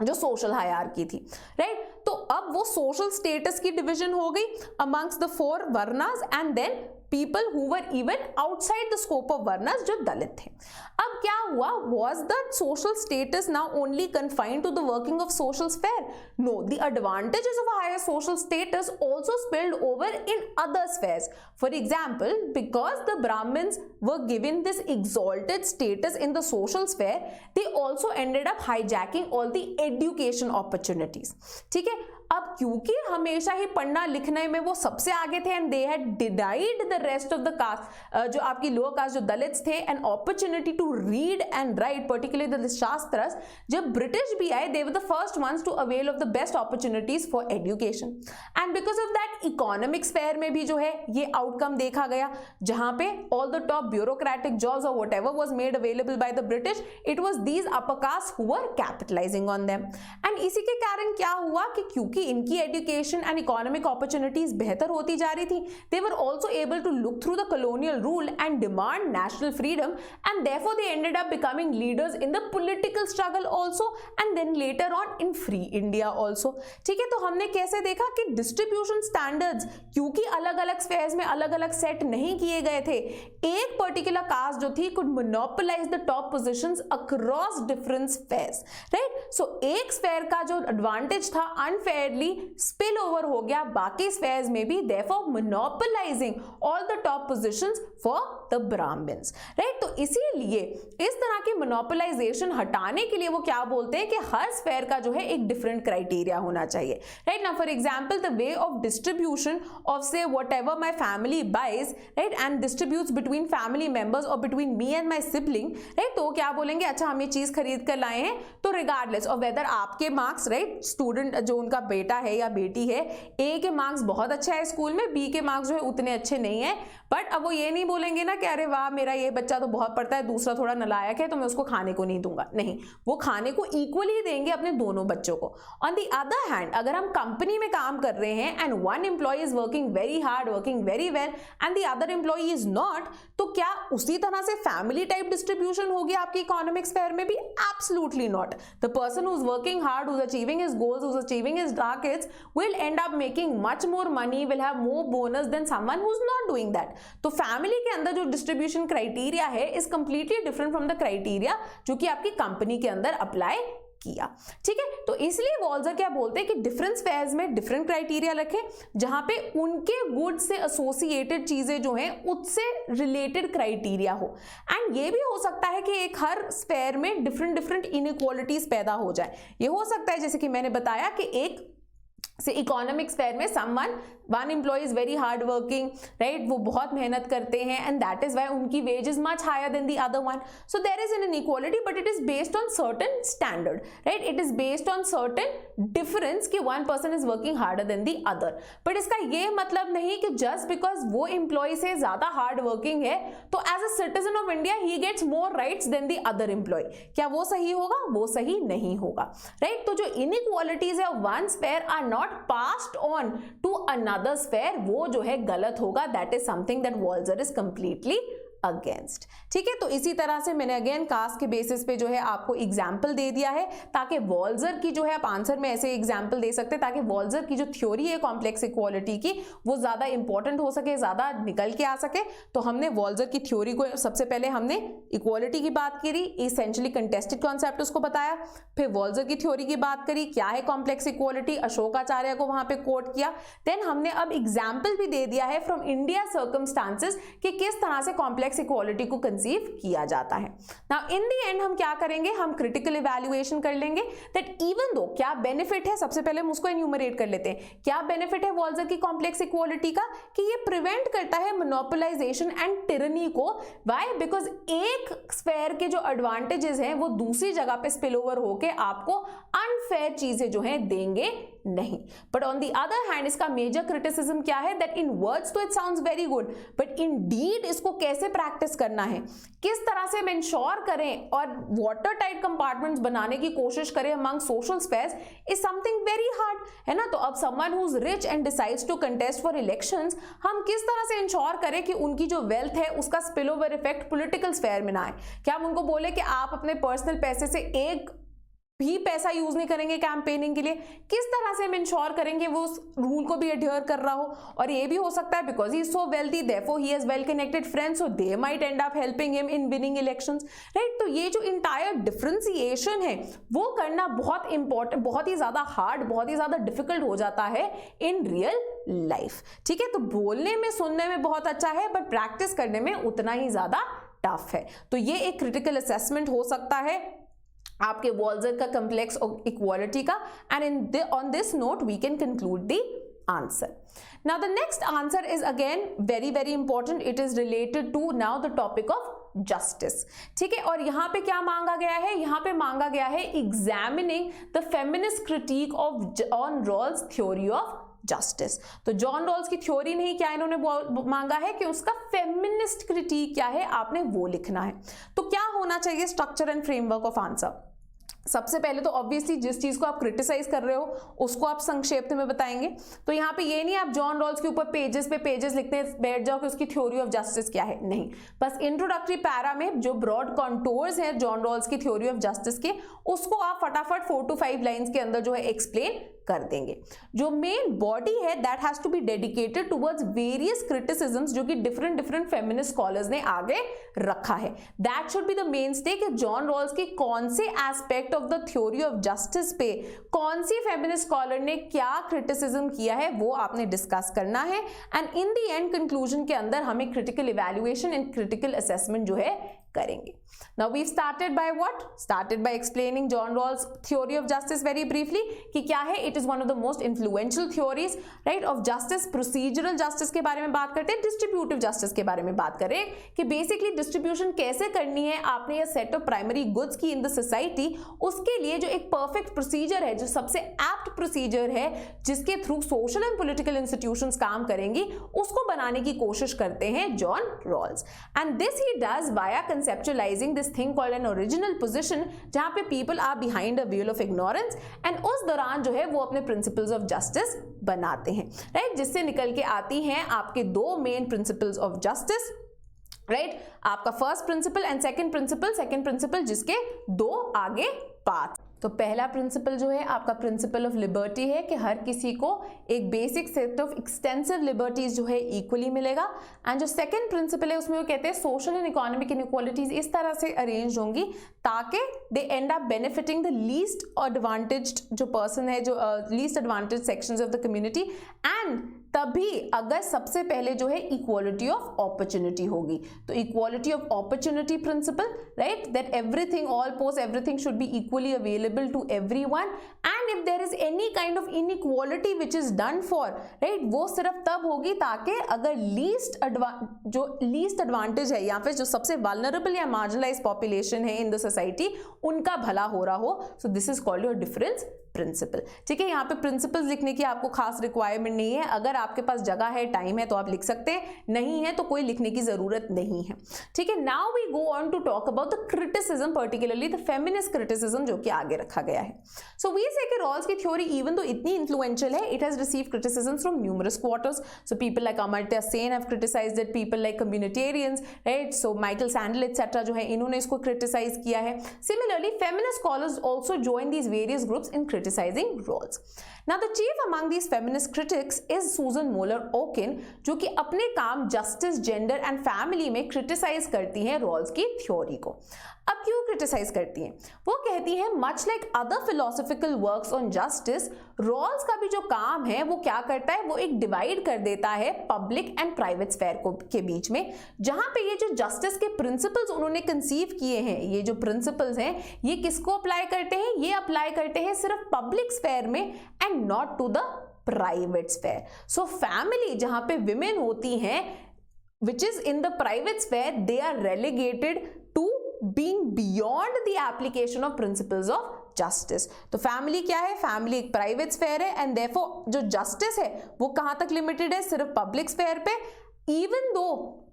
जो सोशल हायरार्की थी, राइट। तो अब वो सोशल स्टेटस की डिवीजन हो गई amongst the 4 varnas and then people who were even outside the scope of varnas, जो दलित थे। अब क्या हुआ, was the social status now only confined to the working of social sphere? No, the advantages of a higher social status also spilled over in other spheres. For example, because the Brahmins were given this exalted status in the social sphere, they also ended up hijacking all the education opportunities. ठीक है, अब क्योंकि हमेशा ही पढ़ना लिखने में वो सबसे आगे थे and they had denied the rest of the caste, जो आपकी लोअर कास्ट जो दलित्स थे, an opportunity to read and write, particularly the shastras. जब ब्रिटिश भी आए, they were the first ones to avail of the best opportunities for education, and because of that economic sphere में भी जो है ये आउटकम देखा गया, जहां पे all the top bureaucratic jobs और whatever was made available by the British, it was these upper caste who were capitalising on them. And इसी के कारण क्या हुआ कि क्योंकि इनकी एजुकेशन एंड इकोनॉमिक अपॉर्चुनिटीज बेहतर होती जा रही थी, they were also able to look through the colonial rule and demand national freedom, and therefore they ended up becoming leaders in the political struggle also, and then later on in free India also. ठीक है, तो हमने कैसे देखा कि distribution standards क्योंकि अलग अलग स्फेयर्स में अलग अलग सेट नहीं किए गए थे, एक पर्टिकुलर कास्ट जो थी could monopolise the top positions across different spheres, right. So एक स्फेयर का जो एडवांटेज था अनफेयरली स्पिल ओवर हो गया बाकी स्फेयर्स में भी, therefore monopolizing all the top positions for the Brahmins, right। तो इसीलिए इस तरह की मोनोपोलाइजेशन हटाने के लिए वो क्या बोलते हैं कि हर स्फेयर का जो है एक डिफरेंट क्राइटेरिया होना चाहिए, राइट ना। For example the way of distribution of say whatever my family buys, right, and distributes between family members और between me and my sibling, right. तो क्या बोलेंगे, अच्छा हम ये चीज खरीद कर लाए हैं, तो रिगार्डलेस ऑफ वेदर आपके मार्क्स, राइट, स्टूडेंट जो उनका बेटा है या बेटी है, ए के मार्क्स बहुत अच्छा है स्कूल में, बी के मार्क्स जो है उतने अच्छे नहीं है, बट अब वो ये नहीं बोलेंगे ना कि अरे वाह मेरा ये बच्चा तो बहुत पढ़ता है, दूसरा थोड़ा नालायक है तो मैं उसको खाने को नहीं दूंगा, नहीं, वो खाने को इक्वली देंगे अपने दोनों बच्चों को। ऑन द अदर हैंड, अगर हम कंपनी में काम कर रहे हैं and one employee is working very hard, working very well, and the other employee is not, तो क्या उसी तरह से फैमिली टाइप डिस्ट्रीब्यूशन होगी आपकी इकोनॉमिक स्फेयर में भी? Absolutely not. The person who is working hard, who is achieving his goals, who is achieving his targets will end up making much more money, will have more bonus than someone who's not doing that. तो family के अंदर जो distribution criteria है is completely different from the criteria जो कि आपकी company के अंदर अप्लाई किया, ठीक है। तो इसलिए वॉल्जर क्या बोलते हैं कि डिफरेंट स्फेयर्स में डिफरेंट क्राइटेरिया रखें, जहां पे उनके गुड से एसोसिएटेड चीजें जो हैं उससे रिलेटेड क्राइटेरिया हो। एंड ये भी हो सकता है कि एक हर स्फेयर में डिफरेंट इनइक्वालिटीज पैदा हो जाए। ये हो सकता है जैसे कि मैंने बताया कि एक से इकोनॉमिक स्फेयर में one employee is very hard working, right, वो बहुत मेहनत करते हैं एंड दैट इज वाई उनकी wage is much higher than the other one. So there is an inequality but it is based on certain standard, right, it is based on certain difference कि one person is working harder than the other. But इसका ये मतलब नहीं कि just because वो employ से ज्यादा hard working है तो as a citizen of India he gets more rights than the other employee. क्या वो सही होगा? वो सही नहीं होगा, राइट। तो जो इनइक्वालिटीज है one sphere are not passed on to another sphere, वो जो है गलत होगा। that is something that Walzer is completely against, ठीक है। तो इसी तरह से मैंने अगेन कास्ट के बेसिस पे जो है आपको एग्जाम्पल दे दिया है ताकि वॉल्जर की जो है आप आंसर में ऐसे एग्जाम्पल दे सकते हैं ताकि वॉल्जर की जो थ्योरी है कॉम्प्लेक्स इक्वालिटी की वो ज्यादा इंपॉर्टेंट हो सके, ज्यादा निकल के आ सके। तो हमने वॉल्जर की थ्योरी को सबसे पहले हमने इक्वालिटी की बात करी, इसेंशियली कंटेस्टेड कॉन्सेप्ट उसको बताया, फिर वॉल्जर की थ्योरी की बात करी, क्या है कॉम्प्लेक्स इक्वालिटी, अशोकाचार्य को वहां पे कोट किया। देन हमने अब एग्जाम्पल भी दे दिया है फ्रॉम इंडिया सर्कमस्टांसेस कि किस तरह से कॉम्प्लेक्स इक्वालिटी को कंसीव किया जाता है। नाउ इन द एंड हम क्या करेंगे, हम क्रिटिकल इवैल्यूएशन कर लेंगे दैट इवन दो क्या बेनिफिट है, सबसे पहले हम उसको एन्यूमरेट कर लेते हैं। क्या बेनिफिट है वॉल्जर की कॉम्प्लेक्स इक्वालिटी का कि ये प्रिवेंट करता है मोनोपोलाइजेशन एंड टिरनी को। व्हाई? बिकॉज एक स्फेयर के जो एडवांटेजेस हैं वो दूसरी जगह पे स्पिल ओवर होके आपको अनफेयर चीजें जो हैं देंगे नहीं। But on the other hand इसका मेजर क्रिटिसिज्म क्या है दैट इन वर्ड्स तो it sounds very good but in deed इसको कैसे प्रैक्टिस करना है, किस तरह से हम इंश्योर करें और वाटर टाइट कंपार्टमेंट्स बनाने की कोशिश करें among social spheres is something very hard, है ना। तो अब someone who is rich and decides to contest for elections, हम किस तरह से इंश्योर करें कि उनकी जो वेल्थ है उसका spill over effect political sphere में ना आए। क्या हम उनको बोले कि आप अपने पर्सनल पैसे से एक भी पैसा यूज नहीं करेंगे कैंपेनिंग के लिए, किस तरह से हम इंश्योर करेंगे वो उस रूल को भी एडहियर कर रहा हो। और ये भी हो सकता है because he is so wealthy therefore he has well connected friends so they might and up helping him in winning elections, right. तो ये जो इंटायर डिफरेंशिएशन है वो करना बहुत इंपॉर्टेंट, बहुत ही ज्यादा हार्ड, बहुत ही ज्यादा डिफिकल्ट हो जाता है इन रियल लाइफ, ठीक है। तो बोलने में सुनने में बहुत अच्छा है बट प्रैक्टिस करने में उतना ही ज्यादा टफ है। तो ये एक क्रिटिकल असेसमेंट हो सकता है आपके वॉल्जर का कॉम्प्लेक्स इक्वालिटी का। And on this note we can conclude the answer. Now the next answer is again very very important, it is related to now the topic of justice, ठीक है। और यहां पे क्या मांगा गया है, यहां पे मांगा गया है examining the feminist critique of John Rawls theory of justice. तो जॉन रॉल्स की थ्योरी नहीं, क्या इन्होंने मांगा है कि उसका फेमिनिस्ट क्रिटिक क्या है, आपने वो लिखना है। तो क्या होना चाहिए structure and framework of answer. सबसे पहले तो ऑब्वियसली जिस चीज को आप क्रिटिसाइज कर रहे हो उसको आप संक्षेप में बताएंगे। तो यहाँ पे ये नहीं आप जॉन रॉल्स के ऊपर पेजेस पे पेजेस लिखते बैठ जाओ कि उसकी थ्योरी ऑफ जस्टिस क्या है, नहीं। बस इंट्रोडक्टरी पैरा में जो ब्रॉड कॉन्टोर्स हैं जॉन रॉल्स की थ्योरी ऑफ जस्टिस के, उसको आप फटाफट 4 to 5 लाइंस के अंदर जो है एक्सप्लेन कर देंगे। जो मेन बॉडी है that has to be dedicated towards various criticisms जो कि डिफरेंट फेमिनिस्ट स्कॉलर्स ने आगे रखा है। That should be the mainstay कि जॉन रॉल्स के कौन से aspect of the theory of justice पे कौन सी फेमिनिस्ट स्कॉलर ने क्या क्रिटिसिज्म किया है वो आपने डिस्कस करना है। And in the end conclusion के अंदर हमें critical evaluation and critical assessment जो है करेंगे। Now we've started by what? Started by explaining John Rawls' theory of justice very briefly कि क्या है, it is one of the most influential theories, right, of justice। procedural justice के बारे में बात करते हैं, distributive justice के बारे में बात करें कि basically distribution कैसे करनी है। आपने ये set of primary goods की in the society, उसके लिए जो एक perfect procedure है, जो सबसे apt procedure है जिसके through social and political institutions काम करेंगी, उसको बनाने की कोशिश करते हैं John Rawls. and this he does via conceptualizing this thing called an original position, जहां पे people are behind a veil of ignorance, and उस दौरान जो है वो अपने principles of justice बनाते हैं, right, जिससे निकल के आती हैं आपके दो main principles of justice, right, आपका first principle and second principle जिसके दो आगे पाथ। तो पहला प्रिंसिपल जो है आपका प्रिंसिपल ऑफ लिबर्टी है कि हर किसी को एक basic set of extensive liberties जो है इक्वली मिलेगा। एंड जो सेकंड प्रिंसिपल है उसमें वो कहते हैं सोशल एंड इकोनॉमिक इनइक्वालिटीज इस तरह से अरेंज होंगी ताकि they end up benefiting the least advantaged जो पर्सन है, जो least advantage sections of the community. And तभी अगर सबसे पहले जो है इक्वालिटी ऑफ अपॉर्चुनिटी होगी, तो equality of opportunity principle, right, that everything all post everything should be equally available to everyone. And if there is any kind of inequality which is done for, right, वो सिर्फ तब होगी ताकि अगर least advantage है या फिर जो सबसे वल्नरेबल या मार्जिनलाइज्ड पॉपुलेशन है इन द सोसाइटी उनका भला हो रहा हो। So this is called your difference principle, ठीक है। यहाँ पे प्रिंसिपल्स लिखने की आपको खास रिक्वायरमेंट नहीं है, अगर आपके पास जगह है, टाइम है तो आप लिख सकते हैं, नहीं है तो कोई लिखने की जरूरत नहीं है, ठीक है। Now we go on to talk about the criticism, particularly the feminist criticism जो कि आगे रखा गया है। सो वी से कि रॉल्स की थ्योरी इवन दो इतनी इन्फ्लुएंशियल है, it has received criticisms from numerous quarters. So people like Amartya Sen have criticised it, people like communitarians, right, so Michael Sandel etcetera जो है इन्होंने इसको क्रिटिसाइज किया है। Similarly feminist scholars also join these various groups in criticising roles. Now the chief among these feminist critics is Susan Moller Okin, जो कि अपने काम जस्टिस, जेंडर एंड फैमिली में क्रिटिसाइज करती हैं रॉल्स की थ्योरी को। अब क्यों क्रिटिसाइज करती हैं? वो कहती हैं much like other philosophical works on justice, Rawls का भी जो काम है वो क्या करता है, वो एक डिवाइड कर देता है पब्लिक एंड प्राइवेट स्फेयर के बीच में, जहां पे ये जो जस्टिस के प्रिंसिपल्स उन्होंने कंसीव किए हैं, ये जो प्रिंसिपल्स हैं ये किसको अप्लाई करते हैं, ये अप्लाई करते हैं सिर्फ पब्लिक स्फेयर में and not to the private sphere. So family जहां पे विमेन होती हैं which is in the private sphere, they are relegated to being beyond the application of principles of justice। तो फैमिली क्या है, फैमिली एक private sphere है and therefore जो जस्टिस है वो कहां तक लिमिटेड है, सिर्फ पब्लिक स्फेयर पे। इवन दो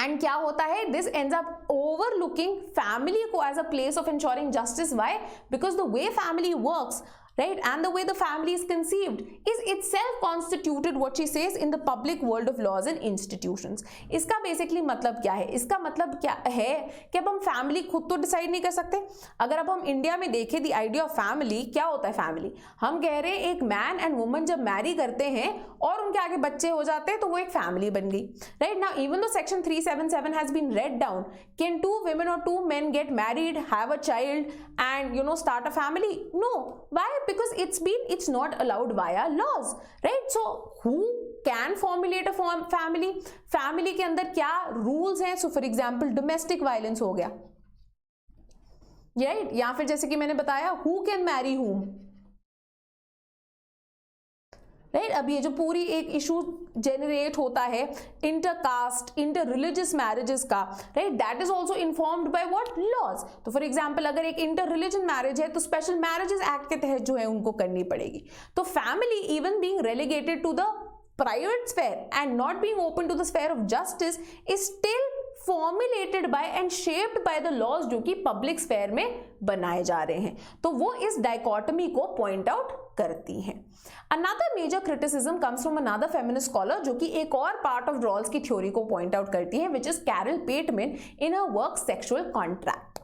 एंड क्या होता है, this ends up overlooking family को as a place of ensuring justice. Why? Because the way family works, right? And the way the family is conceived is itself constituted, what she says, in the public world of laws and institutions. इसका basically मतलब क्या है? इसका मतलब क्या है कि अब हम फैमिली खुद तो डिसाइड नहीं कर सकते. अगर अब हम इंडिया में देखें द आइडिया ऑफ फैमिली, क्या होता है फैमिली? हम कह रहे हैं एक मैन एंड वुमन जब मैरी करते हैं और उनके आगे बच्चे हो जाते हैं तो वो एक फैमिली बन गई, right? Now even though section 377 has been read down, can 2 women or 2 men get married, have a child and start a family? No. Why? Because it's not allowed via laws, right? So who can formulate a family? Family के अंदर क्या rules हैं? So for example domestic violence हो गया, right? या फिर जैसे कि मैंने बताया who can marry whom, right? अब ये जो पूरी एक इशू जेनरेट होता है इंटरकास्ट, इंटर रिलीजियस मैरिजेस का, right, that is also informed by what? Laws. तो फॉर एग्जाम्पल अगर एक इंटर रिलीजन मैरिज है तो स्पेशल मैरिजेस एक्ट के तहत जो है उनको करनी पड़ेगी. तो family even being relegated to the private sphere and not being open to the sphere of justice is still formulated by and shaped by the laws जो कि पब्लिक स्फेयर में बनाए जा रहे हैं. तो वो इस डायकोटमी को पॉइंट आउट करती हैं. Another major criticism comes from another feminist scholar जो कि एक और पार्ट ऑफ रॉल्स की थ्योरी को पॉइंट आउट करती है, which is Carol Pateman in her work Sexual Contract.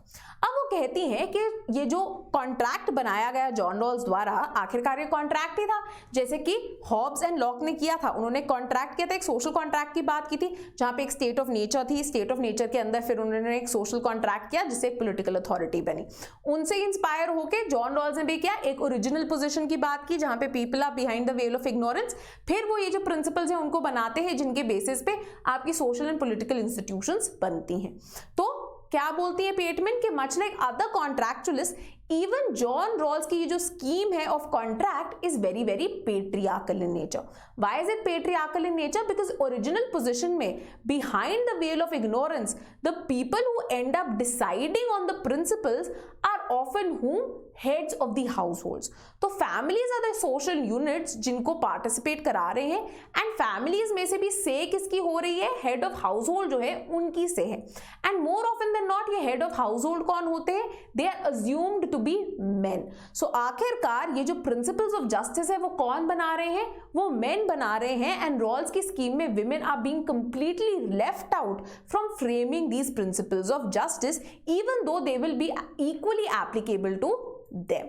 अब वो कहती हैं कि ये जो कॉन्ट्रैक्ट बनाया गया जॉन रॉल्स द्वारा, आखिरकार ये कॉन्ट्रैक्ट ही था जैसे कि हॉब्स एंड लॉक ने किया था. उन्होंने कॉन्ट्रैक्ट किया था, एक सोशल कॉन्ट्रैक्ट की बात की थी जहां पे एक स्टेट ऑफ नेचर थी. स्टेट ऑफ नेचर के अंदर फिर उन्होंने एक सोशल कॉन्ट्रैक्ट किया जिससे एक पॉलिटिकल अथॉरिटी बनी. उनसे इंस्पायर होकर जॉन रॉल्स ने भी किया, एक ओरिजिनल पोजिशन की बात की जहां पे people are behind the veil of ignorance. फिर वो ये जो प्रिंसिपल्स हैं उनको बनाते हैं जिनके बेसिस पे आपकी सोशल एंड पॉलिटिकल इंस्टीट्यूशंस बनती हैं. तो क्या बोलती है पेटमैन कि much like other contractualist, even John Rawls की ये जो स्कीम है of contract is very very patriarchal in nature. Why is it patriarchal in nature? Because original position में behind the veil of ignorance the people who end up deciding on the principles are often whom heads of the households. तो families are the social units जिनको participate करा रहे हैं and families में से भी say किसकी हो रही है? head of household जो है उनकी से है. and more often than not ये head of household कौन होते हैं? they are assumed to be men. so आखिरकार ये जो principles of justice है वो कौन बना रहे हैं? वो men बना रहे हैं and Rawls की scheme में women are being completely left out from framing these principles of justice even though they will be equally applicable to them.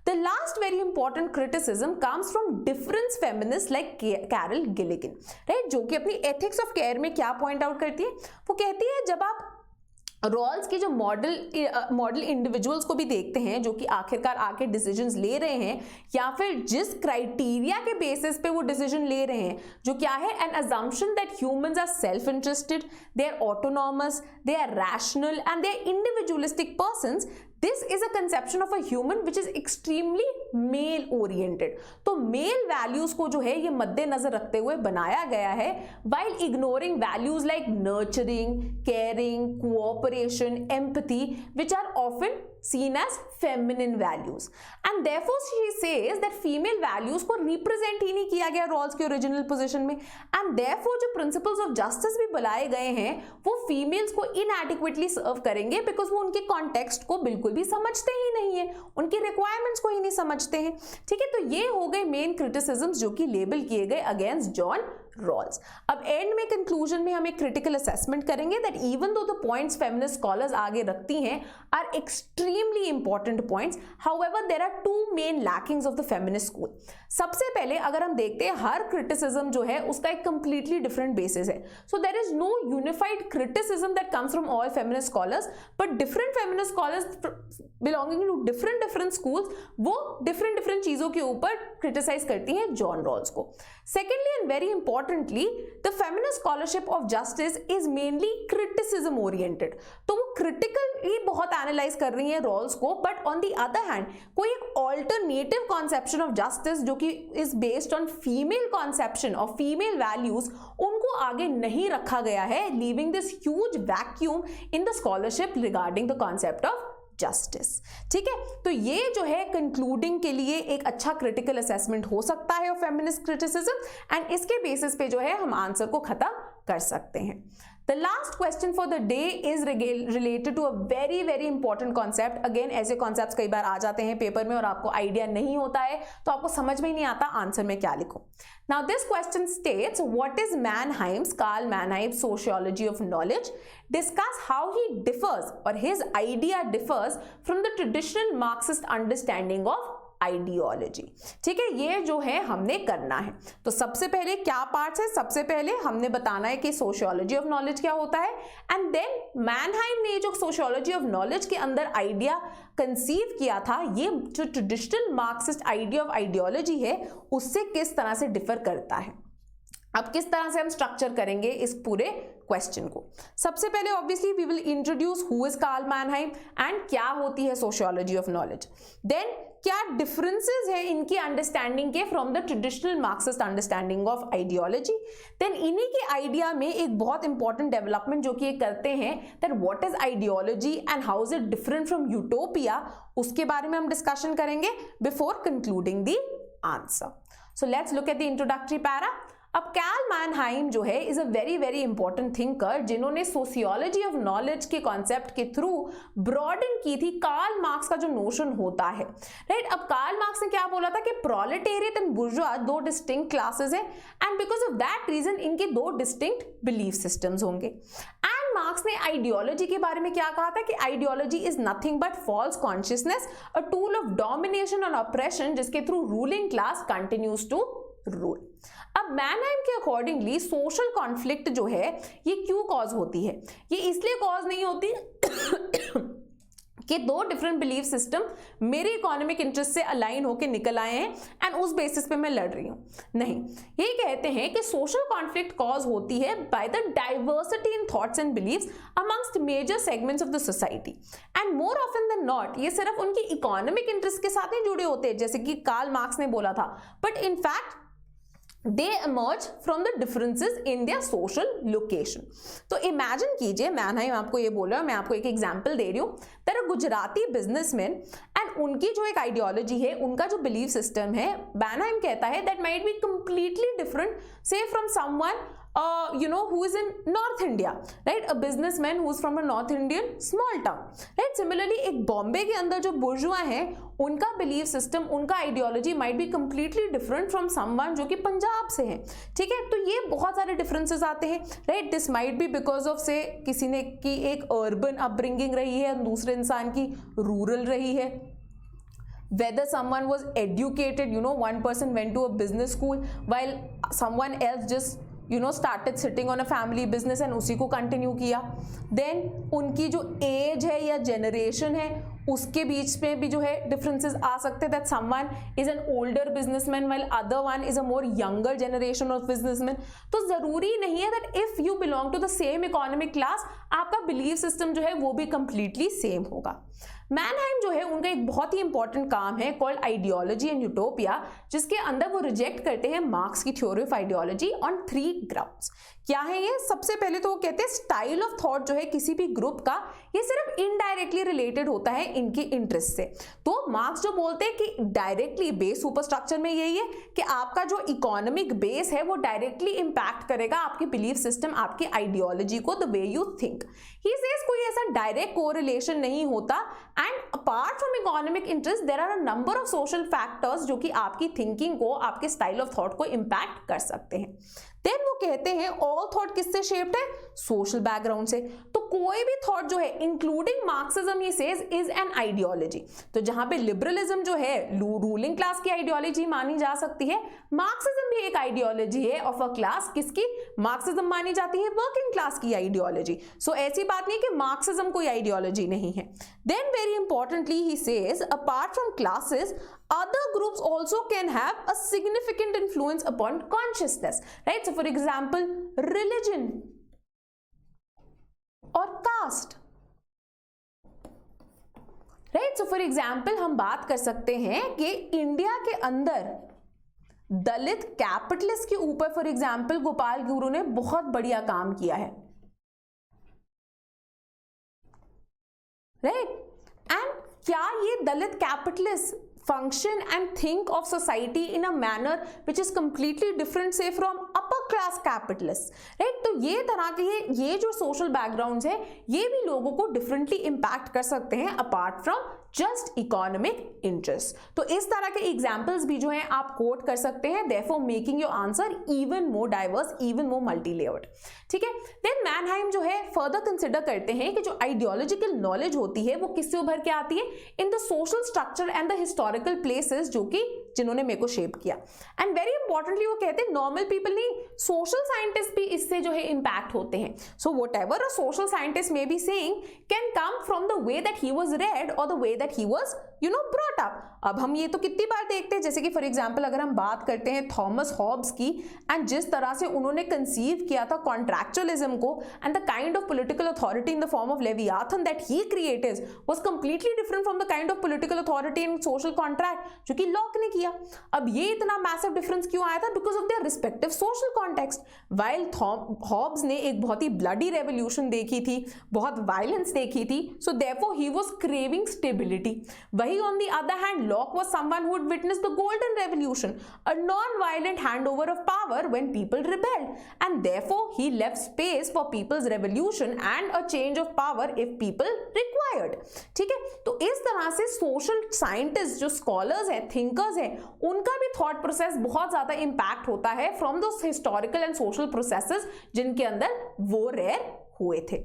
The last very important criticism comes from different feminists like Carol Gilligan, right? जो कि अपनी ethics of care में क्या point out करती है? वो कहती है जब आप रॉल्स की जो मॉडल इंडिविजुअल्स को भी देखते हैं जो कि आखिरकार आके डिसीजंस ले रहे हैं या फिर जिस क्राइटेरिया के बेसिस पे वो डिसीजन ले रहे हैं, जो क्या है? An assumption that humans are self interested, they are autonomous, they are rational and they are individualistic persons. This is a conception of a human which is extremely male oriented. तो mail values को जो है ये मद्देनजर रखते हुए बनाया गया है while ignoring values like nurturing, caring, cooperation, empathy which are often seen as feminine values. And therefore she says that female values को represent ही नहीं किया गया रॉल्स के ओरिजिनल पोजीशन में. And therefore जो principles of justice भी बुलाए गए हैं वो females को inadequately serve करेंगे because वो उनके context को बिल्कुल भी समझते ही नहीं है, उनकी requirements को ही नहीं समझते हैं. ठीक है, तो ये हो गए मेन criticisms जो कि लेबल किए गए अगेंस्ट जॉन रॉल्स. अब एंड में कंक्लूजन में हम एक क्रिटिकल असेसमेंट करेंगे that even though the points feminist scholars आगे रखती हैं are extremely important points, however there are two main lackings of the feminist school. सबसे पहले अगर हम देखते हैं हर क्रिटिसिज्म जो है उसका एक कंप्लीटली डिफरेंट बेसिस है. So there is no unified criticism that comes from all feminist scholars, but different feminist scholars belonging to different schools वो डिफरेंट चीजों के ऊपर क्रिटिसाइज करती हैं जॉन रॉल्स को. Secondly and very importantly, the feminist scholarship of justice is mainly criticism oriented. तो वो critical ही बहुत analyze कर रही हैं रॉल्स को, but on the other hand कोई एक alternative conception of justice जो कि is based on female conception of female values उनको आगे नहीं रखा गया है, leaving this huge vacuum in the scholarship regarding the concept of justice. ठीक है, तो ये जो है कंक्लूडिंग के लिए एक अच्छा क्रिटिकल असेसमेंट हो सकता है ऑफ फेमिनिस्ट क्रिटिसिज्म एंड इसके बेसिस पे जो है हम आंसर को खत्म कर सकते हैं. The last question for the day is related to a very very important concept. Again, ऐसे concepts कई बार आ जाते हैं पेपर में और आपको आइडिया नहीं होता है, तो आपको समझ में ही नहीं आता आंसर में क्या लिखो. Now this question states, what is Karl Mannheim's sociology of knowledge? Discuss how he differs or his idea differs from the traditional Marxist understanding of ideology. ठीक है, ये जो है हमने करना है. तो सबसे पहले क्या पार्ट्स है? सबसे पहले हमने बताना है कि सोशियोलॉजी ऑफ नॉलेज क्या होता है, एंड देन मैनहाइम ने जो सोशियोलॉजी ऑफ नॉलेज के अंदर आइडिया कंसीव किया था, ये जो traditional Marxist idea of ideology है उससे किस तरह से डिफर करता है. अब किस तरह से हम स्ट्रक्चर करेंगे इस पूरे क्वेश्चन को. सबसे पहले obviously we will introduce who is Karl Mannheim and क्या होती है सोशियोलॉजी ऑफ नॉलेज. देन क्या डिफरेंसेस है इनकी अंडरस्टैंडिंग के from the traditional Marxist understanding of ideology. Then इन्हीं के आइडिया में एक बहुत इंपॉर्टेंट डेवलपमेंट जो कि ये करते हैं, that what is ideology and how is it different from utopia, उसके बारे में हम डिस्कशन करेंगे before concluding the answer. So let's look at the introductory para. अब कार्ल मैनहाइम जो है is a very very important thinker जिन्होंने सोशियोलॉजी ऑफ नॉलेज के कॉन्सेप्ट के थ्रू ब्रॉडन की थी कार्ल मार्क्स का जो नोशन होता है. राइट, अब कार्ल मार्क्स ने क्या बोला था कि प्रोलेटेरिएट एंड बुर्जुआ दो डिस्टिंक्ट क्लासेस है, and because of that reason इनके दो डिस्टिंक्ट बिलीफ सिस्टम्स होंगे. एंड मार्क्स ने आइडियोलॉजी के बारे में क्या कहा था कि ideology is nothing but false consciousness, a tool of domination और ऑप्रेशन जिसके through ruling class continues to rule. अब मैनहाइम के अकॉर्डिंगली सोशल कॉन्फ्लिक्ट जो है ये क्यों कॉज होती है? ये इसलिए कॉज नहीं होती कि दो डिफरेंट बिलीफ सिस्टम मेरे इकोनॉमिक इंटरेस्ट से अलाइन होकर निकल आए हैं एंड उस बेसिस पे मैं लड़ रही हूं. नहीं, ये कहते हैं कि सोशल कॉन्फ्लिक्ट कॉज होती है by the diversity in thoughts and beliefs amongst major segments of the society, and more often than not ये सिर्फ उनकी इकोनॉमिक इंटरेस्ट के साथ ही जुड़े होते हैं जैसे कि कार्ल मार्क्स ने बोला था, but in fact they emerge from the differences in their social location. तो इमेजिन कीजिए, मैनहाइम आपको ये बोल रहा है, मैं आपको एक एग्जांपल दे रही हूँ. तेरा गुजराती बिजनेसमैन एंड उनकी जो एक आइडियोलॉजी है, उनका जो बिलीफ सिस्टम है, मैनहाइम कहता है that might be completely different से from someone who is in North India, right? A businessman who is from a North Indian small town, right? Similarly, एक बॉम्बे के अंदर जो बुर्जुआ हैं, उनका बिलीफ सिस्टम, उनका ideology might be completely different from someone जो कि पंजाब से है. ठीक है, तो ये बहुत सारे डिफरेंसेस आते हैं. Right, this might be because of से किसी ने की एक अर्बन अपब्रिंगिंग रही है, दूसरे इंसान की रूरल रही है. Whether someone was educated, one person went to a business school while someone else just started sitting on a family business and उसी को continue किया. Then उनकी जो age है या generation है उसके बीच में भी जो है differences आ सकते हैं, that someone is an older businessman while other one is a more younger generation of businessman. तो ज़रूरी नहीं है that if you belong to the same economic class आपका belief system जो है वो भी completely same होगा. मैनहाइम जो है उनका एक बहुत ही इंपॉर्टेंट काम है कॉल्ड आइडियोलॉजी एंड यूटोपिया, जिसके अंदर वो रिजेक्ट करते हैं मार्क्स की theory of ideology on 3 grounds. क्या है ये? सबसे पहले तो वो कहते हैं स्टाइल ऑफ थॉट जो है किसी भी ग्रुप का ये सिर्फ इनडायरेक्टली रिलेटेड होता है इनके इंटरेस्ट से. तो मार्क्स जो बोलते हैं कि डायरेक्टली बेस सुपर स्ट्रक्चर में यही है कि आपका जो इकोनॉमिक बेस है वो डायरेक्टली इंपैक्ट करेगा आपकी बिलीफ सिस्टम, आपकी आइडियोलॉजी को, the way you think. He says कोई ऐसा डायरेक्ट कोरिलेशन नहीं होता, and apart from economic interest there are a number of social factors जो कि आपकी थिंकिंग को, आपके स्टाइल ऑफ थॉट को इंपैक्ट कर सकते हैं. देन वो कहते हैं ऑल थॉट किससे शेप्ड है? सोशल बैकग्राउंड से. तो कोई भी थॉट जो है including Marxism he says is an ideology. तो जहां पे लिबरलिज्म जो है रूलिंग क्लास की आइडियोलॉजी मानी जा सकती है, मार्क्सिज्म भी एक आइडियोलॉजी है ऑफ अ क्लास. किसकी? मार्क्सिज्म मानी जाती है वर्किंग क्लास की आइडियोलॉजी. सो ऐसी बात नहीं कि मार्क्सिज्म कोई आइडियोलॉजी नहीं है. Then very importantly he says apart from classes other groups also can have a significant influence upon consciousness, right? So for example, religion or caste, right? So for example, हम बात कर सकते हैं कि India के अंदर दलित कैपिटलिस्ट के ऊपर फॉर एग्जाम्पल गोपाल गुरु ने बहुत बढ़िया काम किया है, राइट? एंड क्या ये दलित capitalist function and think of society in a manner which is completely different say from upper class capitalist, right. तो ये तरह के ये जो सोशल बैकग्राउंड्स है ये भी लोगों को डिफरेंटली इंपैक्ट कर सकते हैं apart from just economic interest. तो इस तरह के एग्जाम्पल्स भी जो हैं आप कोट कर सकते हैं, therefore making your answer even more diverse, even more multilayered, ठीक है। देन मैनहाइम जो है फर्दर कंसिडर करते हैं कि जो आइडियोलॉजिकल नॉलेज होती है वो किससे उभर के आती है, in the social structure and the historical places जो कि जिन्होंने मेरे को शेप किया। एंड वेरी इंपॉर्टेंटली वो कहते हैं नॉर्मल पीपल नहीं, सोशल साइंटिस्ट भी इससे जो है इंपैक्ट होते हैं। So whatever a social scientist may be saying can come from the way that he was raised और the way that he was brought up. अब हम ये तो कितनी बार देखते हैं, जैसे कि फॉर एग्जांपल अगर हम बात करते हैं थॉमस हॉब्स की एंड जिस तरह से उन्होंने कंसीव किया था कॉन्ट्रैक्चुअलिज्म को and the kind of political authority in the form of Leviathan that he created was completely different from the kind of political authority in social contract जो कि लॉक ने किया। अब ये इतना मैसिव डिफरेंस क्यों आया था? Because of their respective social context. While Hobbes ने एक बहुत ही ब्लडी रेवोल्यूशन देखी थी, बहुत वायलेंस देखी थी, so therefore he was craving stability. वही on the other hand Locke was someone who had witnessed the golden revolution, a non-violent handover of power when people rebelled, and therefore he left space for people's revolution and a change of power if people required। ठीक है, तो इस तरह से social scientist जो scholars हैं, thinkers हैं, उनका भी थॉट प्रोसेस बहुत ज्यादा इंपैक्ट होता है from those historical and social processes जिनके अंदर वो रेयर हुए थे।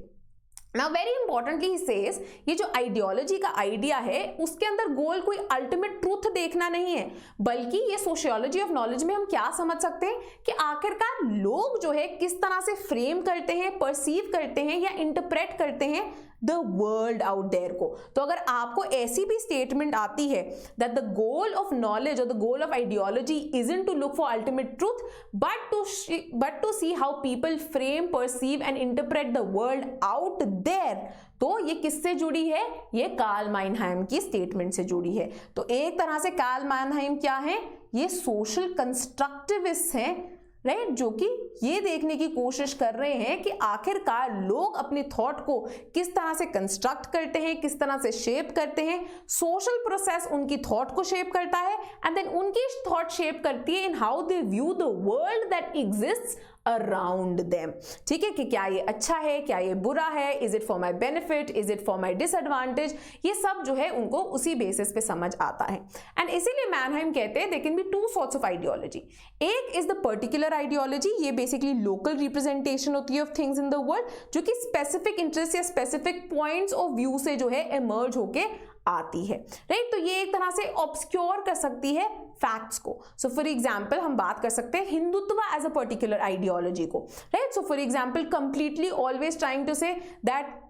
Now very importantly he says ये जो आइडियोलॉजी का आइडिया है उसके अंदर गोल कोई अल्टीमेट ट्रूथ देखना नहीं है, बल्कि ये सोशियोलॉजी ऑफ नॉलेज में हम क्या समझ सकते हैं कि आखिरकार लोग जो है किस तरह से फ्रेम करते हैं, परसीव करते हैं या इंटरप्रेट करते हैं द वर्ल्ड आउट देयर को। तो अगर आपको ऐसी भी स्टेटमेंट आती है that the goal of knowledge और the goal of ideology isn't to look for ultimate truth but to see how people frame, perceive and interpret the world out there, तो ये किससे जुड़ी है? ये कार्ल माइनहाइम की स्टेटमेंट से जुड़ी है। तो एक तरह से कार्ल माइनहाइम क्या है? ये सोशल कंस्ट्रक्टिविस्ट हैं, राइट, जो कि ये देखने की कोशिश कर रहे हैं कि आखिरकार लोग अपने थॉट को किस तरह से कंस्ट्रक्ट करते हैं, किस तरह से शेप करते हैं। सोशल प्रोसेस उनकी थॉट को शेप करता है एंड देन उनकी थॉट शेप करती है in how they view the world that exists around them. ठीक है, कि क्या ये अच्छा है, क्या ये बुरा है, is it for my benefit, is it for my disadvantage, ये सब जो है उनको उसी बेसिस पे समझ आता है। एंड इसीलिए मैनहाइम कहते हैं there can be two sorts of ideology. एक इज द पर्टिकुलर आइडियोलॉजी, ये बेसिकली लोकल रिप्रेजेंटेशन होती है of things in the world, जो कि स्पेसिफिक इंटरेस्ट या स्पेसिफिक पॉइंट्स ऑफ व्यू से जो है इमर्ज होके आती है, राइट। तो ये एक तरह से ऑब्सक्योर कर सकती है फैक्ट्स को। सो फॉर एग्जाम्पल हम बात कर सकते हैं Hindutva as a particular ideology को, right. So for example completely always trying to say that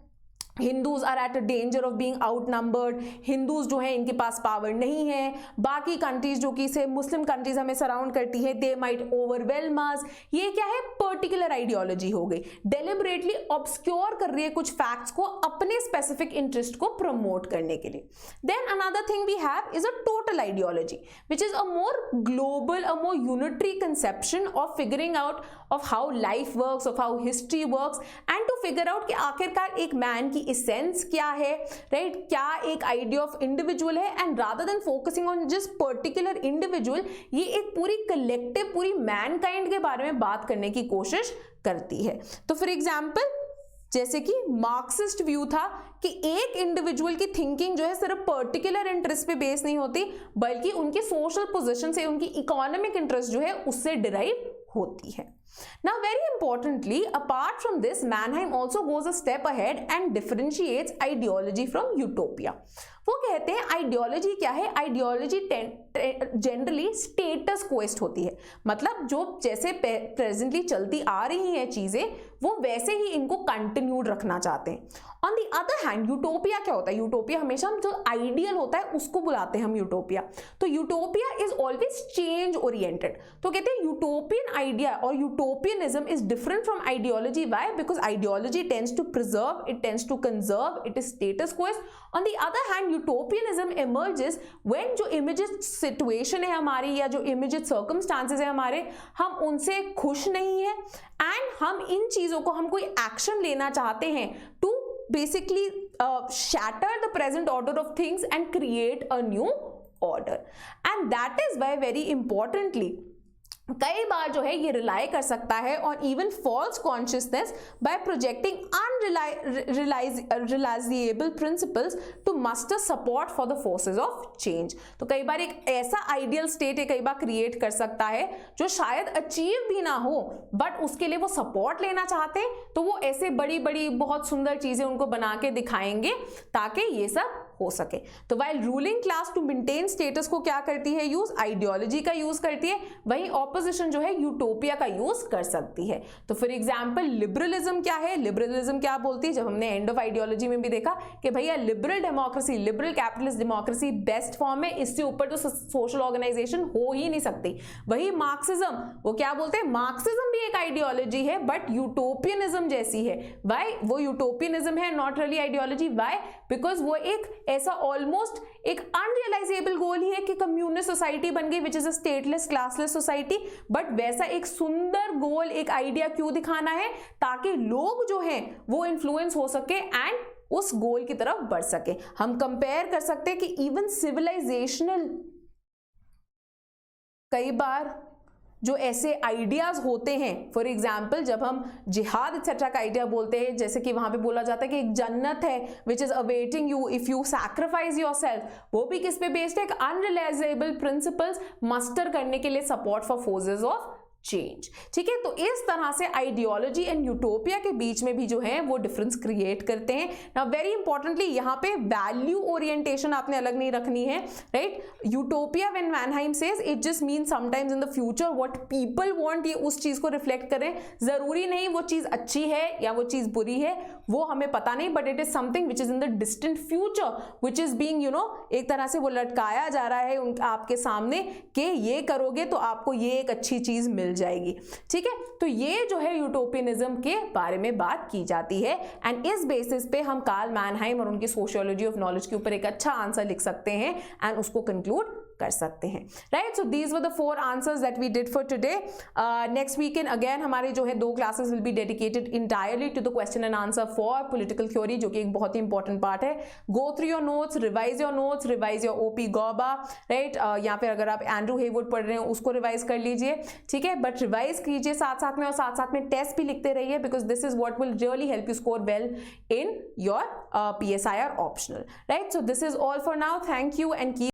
Hindus are at a danger of being outnumbered, Hindus जो है इनके पास पावर नहीं है, बाकी कंट्रीज जो कि से मुस्लिम कंट्रीज हमें सराउंड करती है दे माइट ओवरवेलम अस। ये क्या है? पर्टिकुलर आइडियोलॉजी हो गई, डेलिबरेटली ऑब्सक्योर कर रही है कुछ फैक्ट्स को अपने स्पेसिफिक इंटरेस्ट को प्रमोट करने के लिए। Then another thing we have is a total ideology which is a more global, a more unitary conception of figuring out of how life works, of how history works and to figure out कि आखिरकार एक man की essence क्या है, right, क्या एक idea of individual है। And rather than focusing on just particular individual, ये एक पूरी कलेक्टिव, पूरी मैनकाइंड के बारे में बात करने की कोशिश करती है। तो फॉर एग्जाम्पल जैसे कि मार्क्सिस्ट व्यू था कि एक इंडिविजुअल की थिंकिंग जो है सिर्फ पर्टिकुलर इंटरेस्ट पे बेस नहीं होती, बल्कि उनकी सोशल पोजीशन से, उनकी इकोनॉमिक इंटरेस्ट जो है उससे डिराइव होती है। Now very importantly, apart from this, Mannheim also goes a step ahead and differentiates ideology from utopia. वो कहते हैं आइडियोलॉजी क्या है? आइडियोलॉजी जनरली स्टेटस क्वेस्ट होती है, मतलब जो जैसे प्रेजेंटली चलती आ रही हैं चीजें वो वैसे ही इनको कंटिन्यूड रखना चाहते हैं। On the other hand utopia क्या होता है? यूटोपिया हमेशा हम जो आइडियल होता है उसको बुलाते हैं हम यूटोपिया। तो utopia is always change oriented. तो कहते हैं यूटोपियन आइडिया और utopianism is different from ideology. Why? Because ideology tends to preserve, it tends to conserve, it is status क्वेस्ट। On the other hand utopianism emerges when जो imagined situation है हमारी या जो इमेजिड सर्कमस्टांसेस है हमारे, हम उनसे खुश नहीं है एंड हम इन चीजों को, हम कोई एक्शन लेना चाहते हैं to basically shatter the present order of things and create a new order. And that is why very importantly कई बार जो है ये रिलाई कर सकता है और even false consciousness by projecting unrealisable principles to muster support for the forces of change. तो कई बार एक ऐसा आइडियल स्टेट है कई बार क्रिएट कर सकता है जो शायद अचीव भी ना हो, बट उसके लिए वो सपोर्ट लेना चाहते हैं, तो वो ऐसे बड़ी बड़ी बहुत सुंदर चीजें उनको बना के दिखाएंगे ताकि ये सब हो सके। तो while ruling class to maintain status quo क्या करती है यूज, आइडियोलॉजी का यूज करती है, वहीं ऑपोजिशन जो है यूटोपिया का यूज कर सकती है। तो फॉर एग्जांपल लिबरलिज्म क्या है, लिबरलिज्म क्या बोलती है, जब हमने एंड ऑफ आइडियोलॉजी में भी देखा कि भैया liberal democracy, liberal capitalist democracy best form है, इससे ऊपर तो सोशल ऑर्गेनाइजेशन हो ही नहीं सकती। वही मार्क्सिज्म, वो क्या बोलते हैं, मार्क्सिज्म भी एक आइडियोलॉजी है बट यूटोपियनिज्म जैसी है। वाई वो यूटोपियनिज्म है, not really ideology. Why, because वो एक ऐसा ऑलमोस्ट एक अनरियलाइजेबल गोल ही है कि कम्युनिस्ट सोसाइटी बन गई विच is a stateless classless society, but वैसा एक सुंदर गोल, एक आइडिया क्यों दिखाना है, ताकि लोग जो हैं वो इन्फ्लुएंस हो सके एंड उस गोल की तरफ बढ़ सके। हम कंपेयर कर सकते हैं कि इवन सिविलाइजेशनल कई बार जो ऐसे आइडियाज होते हैं, फॉर एग्जाम्पल जब हम जिहाद एक्सेट्रा का आइडिया बोलते हैं, जैसे कि वहां पे बोला जाता है कि एक जन्नत है which is awaiting you if you sacrifice yourself, वो भी किस पे बेस्ड है, एक अनरिलाइजेबल प्रिंसिपल्स मस्टर करने के लिए support for forces of change. ठीक है, तो इस तरह से आइडियोलॉजी एंड यूटोपिया के बीच में भी जो है वो डिफरेंस क्रिएट करते हैं। नाउ वेरी इंपॉर्टेंटली यहाँ पे वैल्यू ओरिएंटेशन आपने अलग नहीं रखनी है, right. Utopia when Mannheim says it just mean sometimes in the future what people want, ये उस चीज को रिफ्लेक्ट करें, जरूरी नहीं वो चीज अच्छी है या वो चीज बुरी है, वो हमें पता नहीं, but it is something which is in the distant future which is being एक तरह से वो लटकाया जा रहा है आपके सामने कि ये करोगे तो आपको ये एक अच्छी चीज मिल जाएगी। ठीक है, तो ये जो है यूटोपियनिज्म के बारे में बात की जाती है एंड इस बेसिस पे हम कार्ल मैनहाइम और उनकी सोशियोलॉजी ऑफ नॉलेज के ऊपर एक अच्छा आंसर लिख सकते हैं एंड उसको कंक्लूड कर सकते हैं, right. So these were the 4 answers that we did for today. Next weekend again हमारे जो है 2 classes will be dedicated entirely to the question and answer for political theory, जो कि एक बहुत ही इंपॉर्टेंट पार्ट है। Go through your notes, revise your OP Gauba, right, या फिर अगर आप एंड्रू हेवुड पढ़ रहे हैं उसको रिवाइज कर लीजिए, ठीक है, बट रिवाइज कीजिए साथ साथ में, और साथ साथ में टेस्ट भी लिखते रहिए, because this is what will really help you score well in your PSIR optional, right? So this is all for now. Thank you and keep